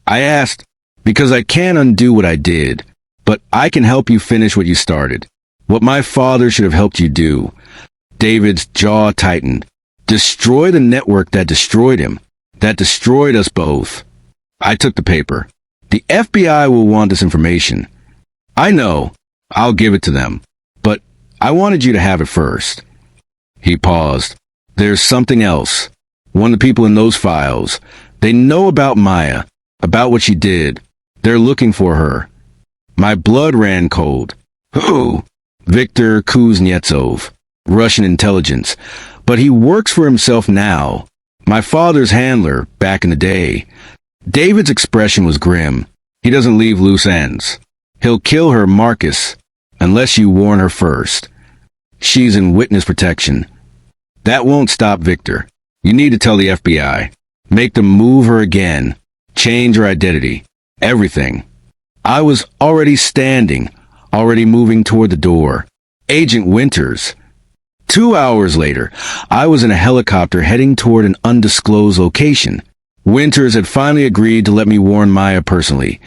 [SPEAKER 1] I asked, because I can't undo what I did, but I can help you finish what you started. What my father should have helped you do. David's jaw tightened. Destroy the network that destroyed him, that destroyed us both. I took the paper. The FBI will want this information. I know. I'll give it to them. But I wanted you to have it first. He paused. There's something else. One of the people in those files. They know about Maya, about what she did. They're looking for her. My blood ran cold. Who? Viktor Kuznetsov. Russian intelligence. But he works for himself now. My father's handler, back in the day. David's expression was grim. He doesn't leave loose ends. He'll kill her, Marcus, unless you warn her first. She's in witness protection. That won't stop Viktor. You need to tell the FBI. Make them move her again. Change her identity. Everything. I was already standing, already moving toward the door. Agent Winters. 2 hours later, I was in a helicopter heading toward an undisclosed location. Winters had finally agreed to let me warn Maya personally,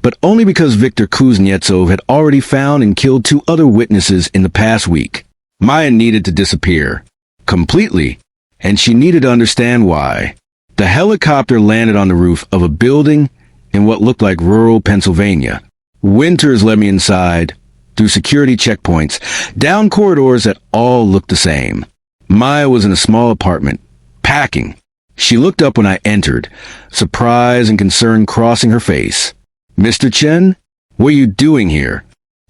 [SPEAKER 1] but only because Viktor Kuznetsov had already found and killed 2 other witnesses in the past week. Maya needed to disappear. Completely. And she needed to understand why. The helicopter landed on the roof of a building in what looked like rural Pennsylvania. Winters led me inside, through security checkpoints, down corridors that all looked the same. Maya was in a small apartment, packing. She looked up when I entered, surprise and concern crossing her face. Mr. Chen, what are you doing here?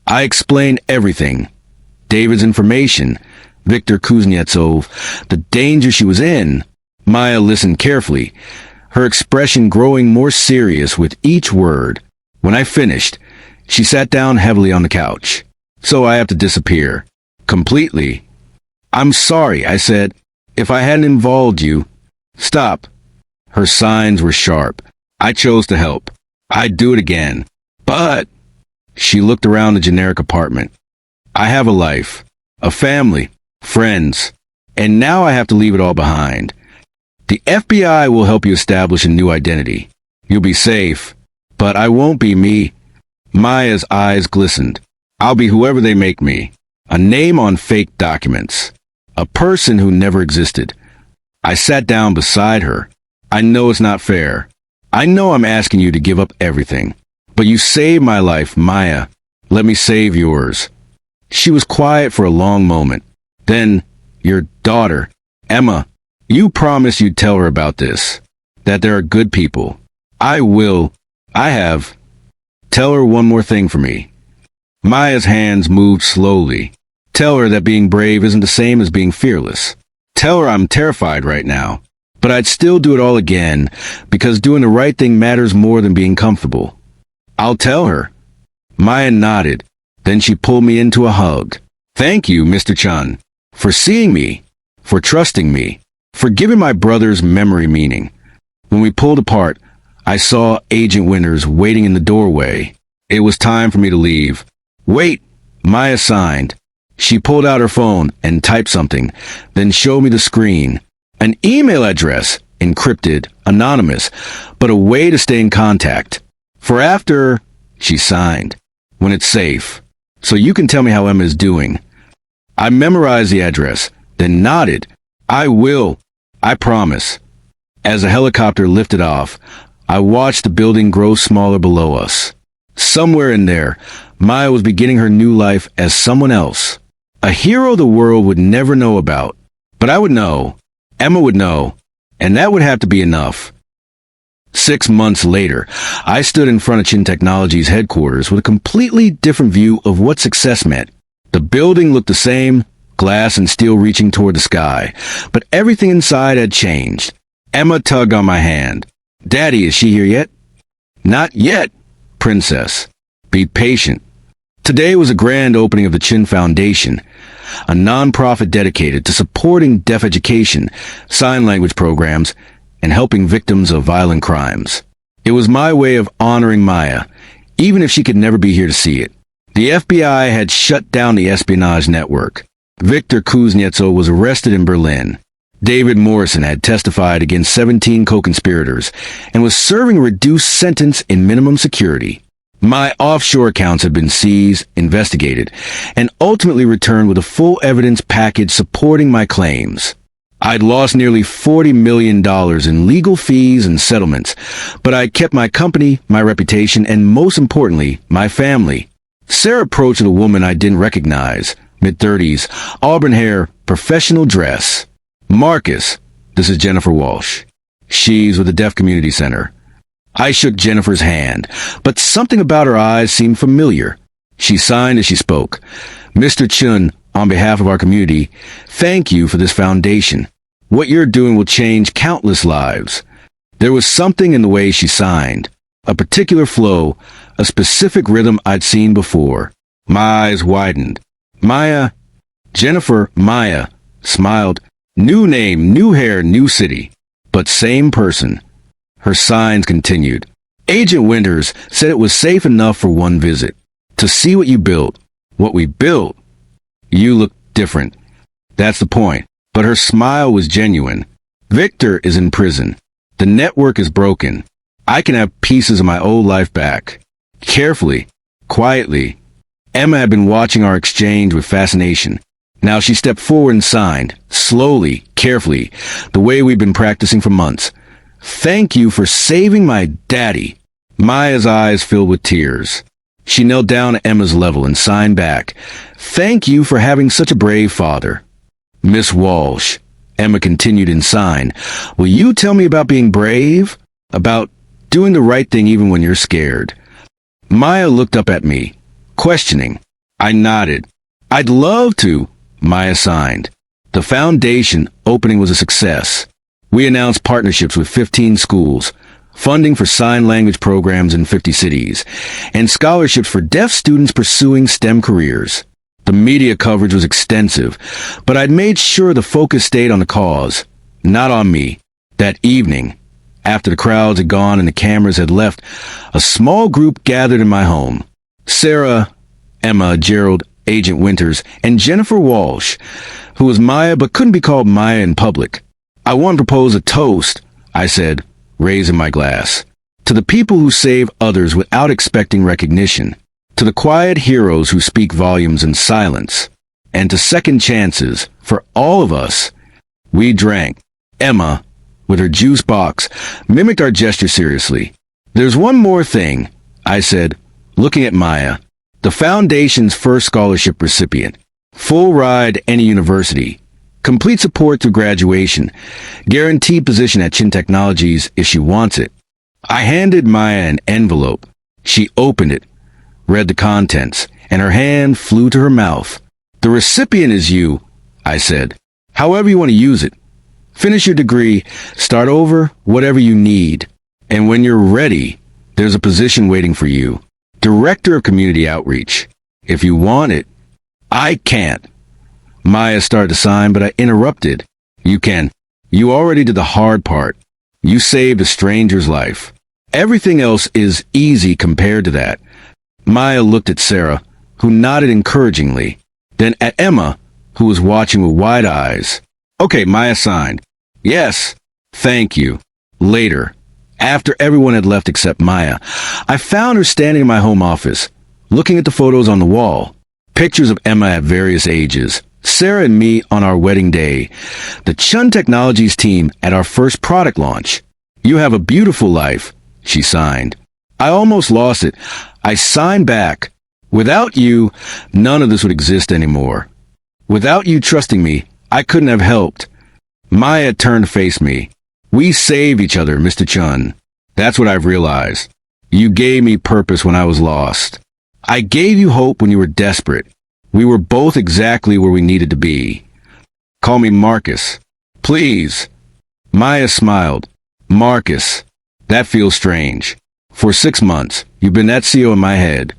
[SPEAKER 1] I explained everything. David's information, Viktor Kuznetsov, the danger she was in. Maya listened carefully, her expression growing more serious with each word. When I finished, she sat down heavily on the couch. So I have to disappear. Completely. I'm sorry, I said. If I hadn't involved you. Stop. Her signs were sharp. I chose to help. I'd do it again. But... She looked around the generic apartment. I have a life. A family. Friends. And now I have to leave it all behind. The FBI will help you establish a new identity. You'll be safe. But I won't be me. Maya's eyes glistened. I'll be whoever they make me. A name on fake documents. A person who never existed. I sat down beside her. I know it's not fair. I know I'm asking you to give up everything. But you saved my life, Maya. Let me save yours. She was quiet for a long moment. Then, your daughter, Emma, you promised you'd tell her about this. That there are good people. I will. I have. Tell her one more thing for me. Maya's hands moved slowly. Tell her that being brave isn't the same as being fearless. Tell her I'm terrified right now. But I'd still do it all again, because doing the right thing matters more than being comfortable. I'll tell her. Maya nodded. Then she pulled me into a hug. Thank you, Mr. Chun, for seeing me, for trusting me, for giving my brother's memory meaning. When we pulled apart, I saw Agent Winters waiting in the doorway. It was time for me to leave. Wait, Maya signed. She pulled out her phone and typed something, then showed me the screen. An email address, encrypted, anonymous, but a way to stay in contact. For after, she signed, when it's safe. So you can tell me how Emma is doing. I memorized the address, then nodded. I will. I promise. As the helicopter lifted off, I watched the building grow smaller below us. Somewhere in there, Maya was beginning her new life as someone else. A hero the world would never know about. But I would know. Emma would know. And that would have to be enough. 6 months later, I stood in front of Chin Technologies headquarters with a completely different view of what success meant. The building looked the same, glass and steel reaching toward the sky, but everything inside had changed. Emma tugged on my hand. Daddy, is she here yet? Not yet, Princess. Be patient. Today was a grand opening of the Chin Foundation, a non-profit dedicated to supporting deaf education, sign language programs, and helping victims of violent crimes. It was my way of honoring Maya, even if she could never be here to see it. The FBI had shut down the espionage network. Viktor Kuznetsov was arrested in Berlin. David Morrison had testified against 17 co-conspirators and was serving a reduced sentence in minimum security. My offshore accounts had been seized, investigated, and ultimately returned with a full evidence package supporting my claims. I'd lost nearly $40 million in legal fees and settlements, but I'd kept my company, my reputation, and most importantly, my family. Sarah approached a woman I didn't recognize, mid-30s, auburn hair, professional dress. Marcus, this is Jennifer Walsh. She's with the Deaf Community Center. I shook Jennifer's hand, but something about her eyes seemed familiar. She signed as she spoke. Mr. Chun, on behalf of our community, thank you for this foundation. What you're doing will change countless lives. There was something in the way she signed, a particular flow, a specific rhythm I'd seen before. My eyes widened. Maya, Jennifer, Maya, smiled. New name, new hair, new city, but same person. Her signs continued. Agent Winters said it was safe enough for one visit. To see what you built. What we built. You look different. That's the point. But her smile was genuine. Victor is in prison. The network is broken. I can have pieces of my old life back. Carefully, quietly. Emma had been watching our exchange with fascination. Now she stepped forward and signed, slowly, carefully, the way we'd been practicing for months. Thank you for saving my daddy. Maya's eyes filled with tears. She knelt down at Emma's level and signed back. Thank you for having such a brave father. Miss Walsh, Emma continued and signed. Will you tell me about being brave? About doing the right thing even when you're scared? Maya looked up at me, questioning. I nodded. I'd love to, Maya signed. The foundation opening was a success. We announced partnerships with 15 schools, funding for sign language programs in 50 cities, and scholarships for deaf students pursuing STEM careers. The media coverage was extensive, but I'd made sure the focus stayed on the cause, not on me. That evening, after the crowds had gone and the cameras had left, a small group gathered in my home. Sarah, Emma, Gerald, Agent Winters, and Jennifer Walsh, who was Maya but couldn't be called Maya in public. I want to propose a toast, I said, raising my glass. To the people who save others without expecting recognition. To the quiet heroes who speak volumes in silence. And to second chances for all of us. We drank. Emma, with her juice box, mimicked our gesture seriously. There's one more thing, I said, looking at Maya. The Foundation's first scholarship recipient. Full ride any university. Complete support through graduation. Guaranteed position at Chin Technologies if she wants it. I handed Maya an envelope. She opened it, read the contents, and her hand flew to her mouth. The recipient is you, I said. However you want to use it. Finish your degree, start over, whatever you need. And when you're ready, there's a position waiting for you. Director of Community Outreach. If you want it. I can't. Maya started to sign, but I interrupted. You can. You already did the hard part. You saved a stranger's life. Everything else is easy compared to that. Maya looked at Sarah, who nodded encouragingly, then at Emma, who was watching with wide eyes. Okay, Maya signed. Yes, thank you. Later, after everyone had left except Maya, I found her standing in my home office, looking at the photos on the wall. Pictures of Emma at various ages, Sarah and me on our wedding day, the Chun Technologies team at our first product launch. You have a beautiful life, she signed. I almost lost it. I signed back. Without you, none of this would exist anymore. Without you trusting me, I couldn't have helped. Maya turned to face me. We saved each other, Mr. Chun. That's what I've realized. You gave me purpose when I was lost. I gave you hope when you were desperate. We were both exactly where we needed to be. Call me Marcus. Please. Maya smiled. Marcus. That feels strange. For 6 months, you've been that CEO in my head.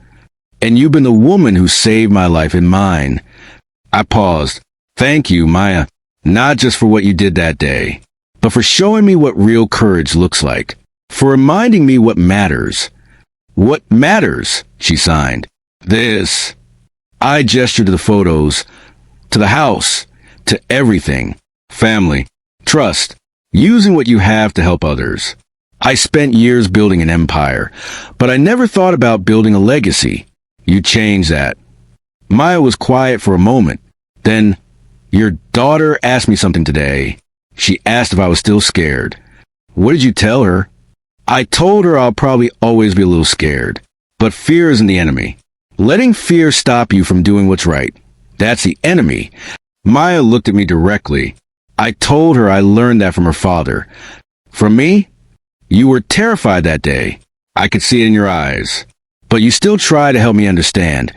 [SPEAKER 1] And you've been the woman who saved my life and mine. I paused. Thank you, Maya. Not just for what you did that day, but for showing me what real courage looks like. For reminding me what matters. What matters, she signed. This. I gestured to the photos, to the house, to everything. Family, trust, using what you have to help others. I spent years building an empire, but I never thought about building a legacy. You changed that. Maya was quiet for a moment. Then, your daughter asked me something today. She asked if I was still scared. What did you tell her? I told her I'll probably always be a little scared. But fear isn't the enemy. Letting fear stop you from doing what's right. That's the enemy. Maya looked at me directly. I told her I learned that from her father. From me? You were terrified that day. I could see it in your eyes. But you still tried to help me understand.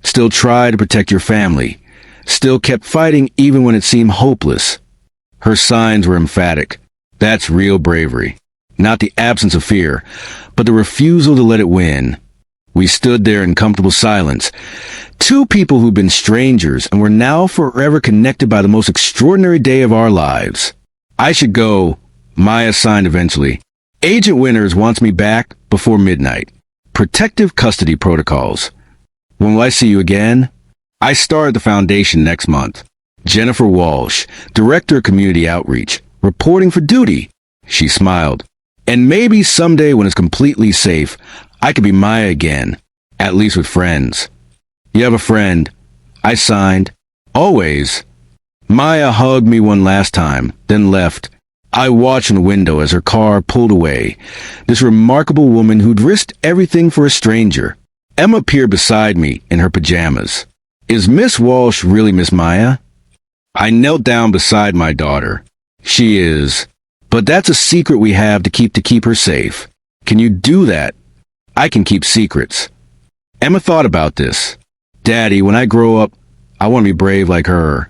[SPEAKER 1] Still tried to protect your family. Still kept fighting even when it seemed hopeless. Her signs were emphatic. That's real bravery. Not the absence of fear, but the refusal to let it win. We stood there in comfortable silence. Two people who'd been strangers and were now forever connected by the most extraordinary day of our lives. I should go, Maya signed eventually. Agent Winters wants me back before midnight. Protective custody protocols. When will I see you again? I start at the Foundation next month. Jennifer Walsh, Director of Community Outreach, reporting for duty. She smiled. And maybe someday when it's completely safe, I could be Maya again, at least with friends. You have a friend. I signed. Always. Maya hugged me one last time, then left. I watched in the window as her car pulled away. This remarkable woman who'd risked everything for a stranger. Emma appeared beside me in her pajamas. Is Miss Walsh really Miss Maya? I knelt down beside my daughter. She is. But that's a secret we have to keep her safe. Can you do that? I can keep secrets. Emma thought about this. Daddy, when I grow up, I want to be brave like her.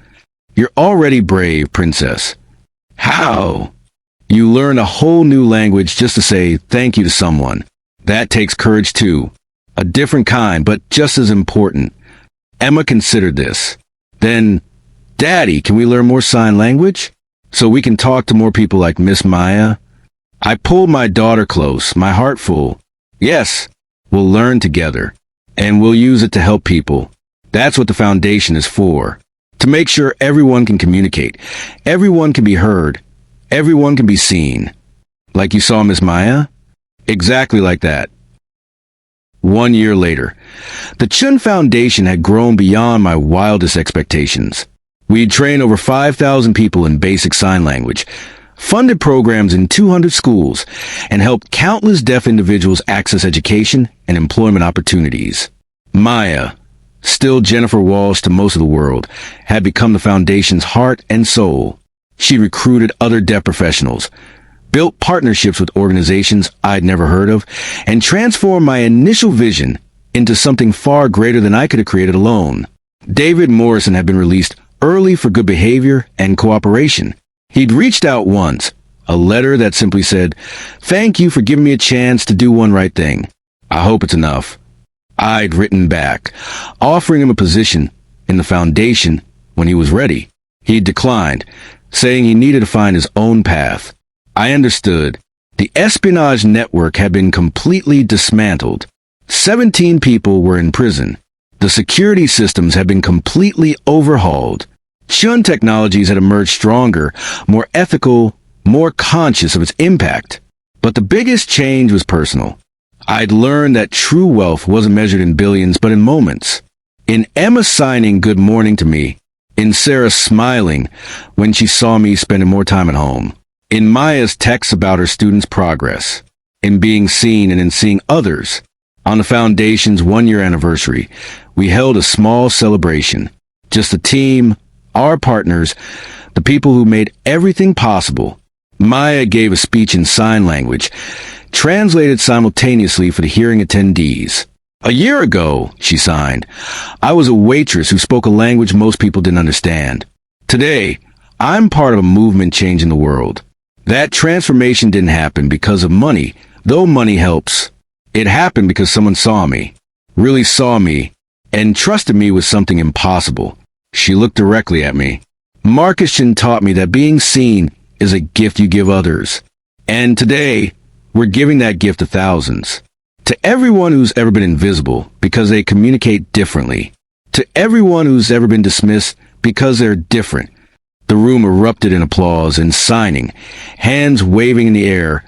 [SPEAKER 1] You're already brave, princess. How? You learn a whole new language just to say thank you to someone. That takes courage too. A different kind, but just as important. Emma considered this. Then, Daddy, can we learn more sign language? So we can talk to more people like Miss Maya? I pulled my daughter close, my heart full. Yes, we'll learn together. And we'll use it to help people. That's what the Foundation is for. To make sure everyone can communicate. Everyone can be heard. Everyone can be seen. Like you saw Miss Maya? Exactly like that. 1 year later, the Chun Foundation had grown beyond my wildest expectations. We'd trained over 5,000 people in basic sign language, funded programs in 200 schools, and helped countless deaf individuals access education and employment opportunities. Maya, still Jennifer Walsh to most of the world, had become the foundation's heart and soul. She recruited other deaf professionals, built partnerships with organizations I'd never heard of, and transformed my initial vision into something far greater than I could have created alone. David Morrison had been released early for good behavior and cooperation. He'd reached out once, a letter that simply said, "Thank you for giving me a chance to do one right thing. I hope it's enough." I'd written back, offering him a position in the foundation when he was ready. He'd declined, saying he needed to find his own path. I understood. The espionage network had been completely dismantled. 17 people were in prison. The security systems had been completely overhauled. Chun Technologies had emerged stronger, more ethical, more conscious of its impact. But the biggest change was personal. I'd learned that true wealth wasn't measured in billions, but in moments. In Emma signing good morning to me, in Sarah smiling when she saw me spending more time at home, in Maya's texts about her students' progress, in being seen and in seeing others. On the Foundation's 1-year anniversary, we held a small celebration. Just the team, our partners, the people who made everything possible. Maya gave a speech in sign language, translated simultaneously for the hearing attendees. "A year ago," she signed, "I was a waitress who spoke a language most people didn't understand. Today, I'm part of a movement changing the world. That transformation didn't happen because of money, though money helps. It happened because someone saw me, really saw me, and trusted me with something impossible." She looked directly at me. Marcus Chin taught me that being seen is a gift you give others. And today, we're giving that gift to thousands. To everyone who's ever been invisible because they communicate differently. To everyone who's ever been dismissed because they're different. The room erupted in applause and signing, hands waving in the air,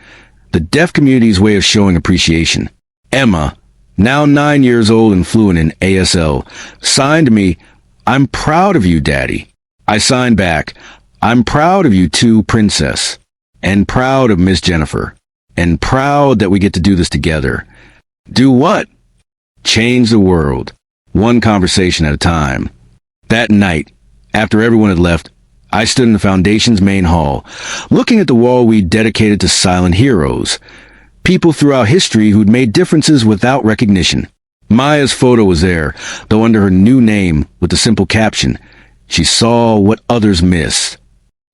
[SPEAKER 1] the deaf community's way of showing appreciation. Emma, now 9 years old and fluent in ASL, signed to me, "I'm proud of you, Daddy." I signed back, "I'm proud of you too, Princess." And proud of Miss Jennifer. And proud that we get to do this together. Do what? Change the world. One conversation at a time. That night, after everyone had left, I stood in the Foundation's main hall, looking at the wall we'd dedicated to silent heroes. People throughout history who'd made differences without recognition. Maya's photo was there, though under her new name with the simple caption, "She saw what others missed."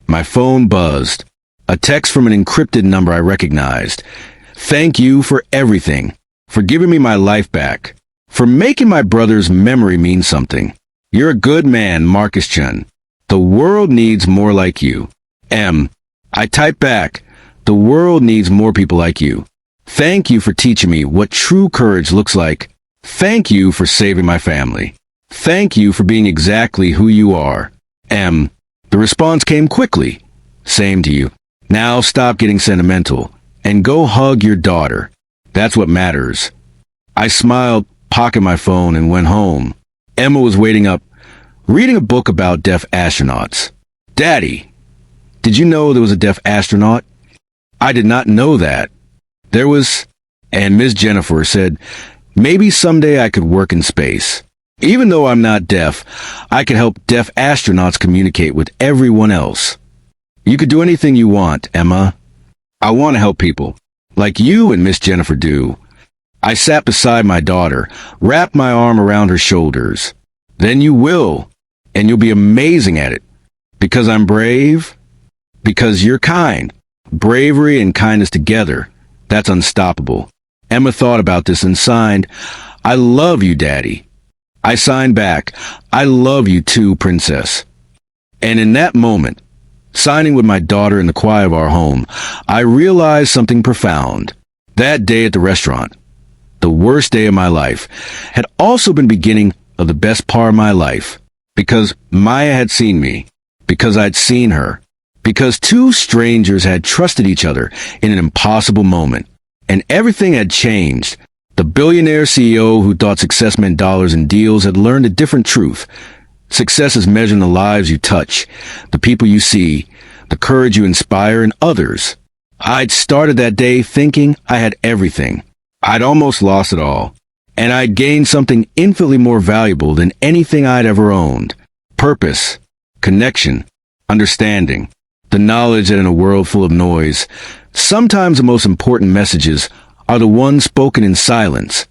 [SPEAKER 1] My phone buzzed. A text from an encrypted number I recognized. "Thank you for everything. For giving me my life back. For making my brother's memory mean something. You're a good man, Marcus Chun. The world needs more like you. M." I typed back, "The world needs more people like you. Thank you for teaching me what true courage looks like. Thank you for saving my family. Thank you for being exactly who you are. M." The response came quickly. "Same to you. Now stop getting sentimental and go hug your daughter. That's what matters." I smiled, pocketed my phone, and went home. Emma was waiting up, reading a book about deaf astronauts. "Daddy, did you know there was a deaf astronaut?" "I did not know that. There was..." And Miss Jennifer said, "Maybe someday I could work in space. Even though I'm not deaf, I could help deaf astronauts communicate with everyone else." You could do anything you want, Emma. I want to help people, like you and Miss Jennifer do. I sat beside my daughter, wrapped my arm around her shoulders. "Then you will, and you'll be amazing at it. Because I'm brave? Because you're kind. Bravery and kindness together, that's unstoppable." Emma thought about this and signed, "I love you, Daddy." I signed back, "I love you too, Princess." And in that moment, signing with my daughter in the quiet of our home, I realized something profound. That day at the restaurant, the worst day of my life, had also been beginning of the best part of my life. Because Maya had seen me. Because I'd seen her. Because two strangers had trusted each other in an impossible moment. And everything had changed. The billionaire CEO who thought success meant dollars and deals had learned a different truth. Success is measured in the lives you touch, the people you see, the courage you inspire in others. I'd started that day thinking I had everything. I'd almost lost it all. And I'd gained something infinitely more valuable than anything I'd ever owned. Purpose, connection, understanding. The knowledge that in a world full of noise, sometimes the most important messages are the ones spoken in silence.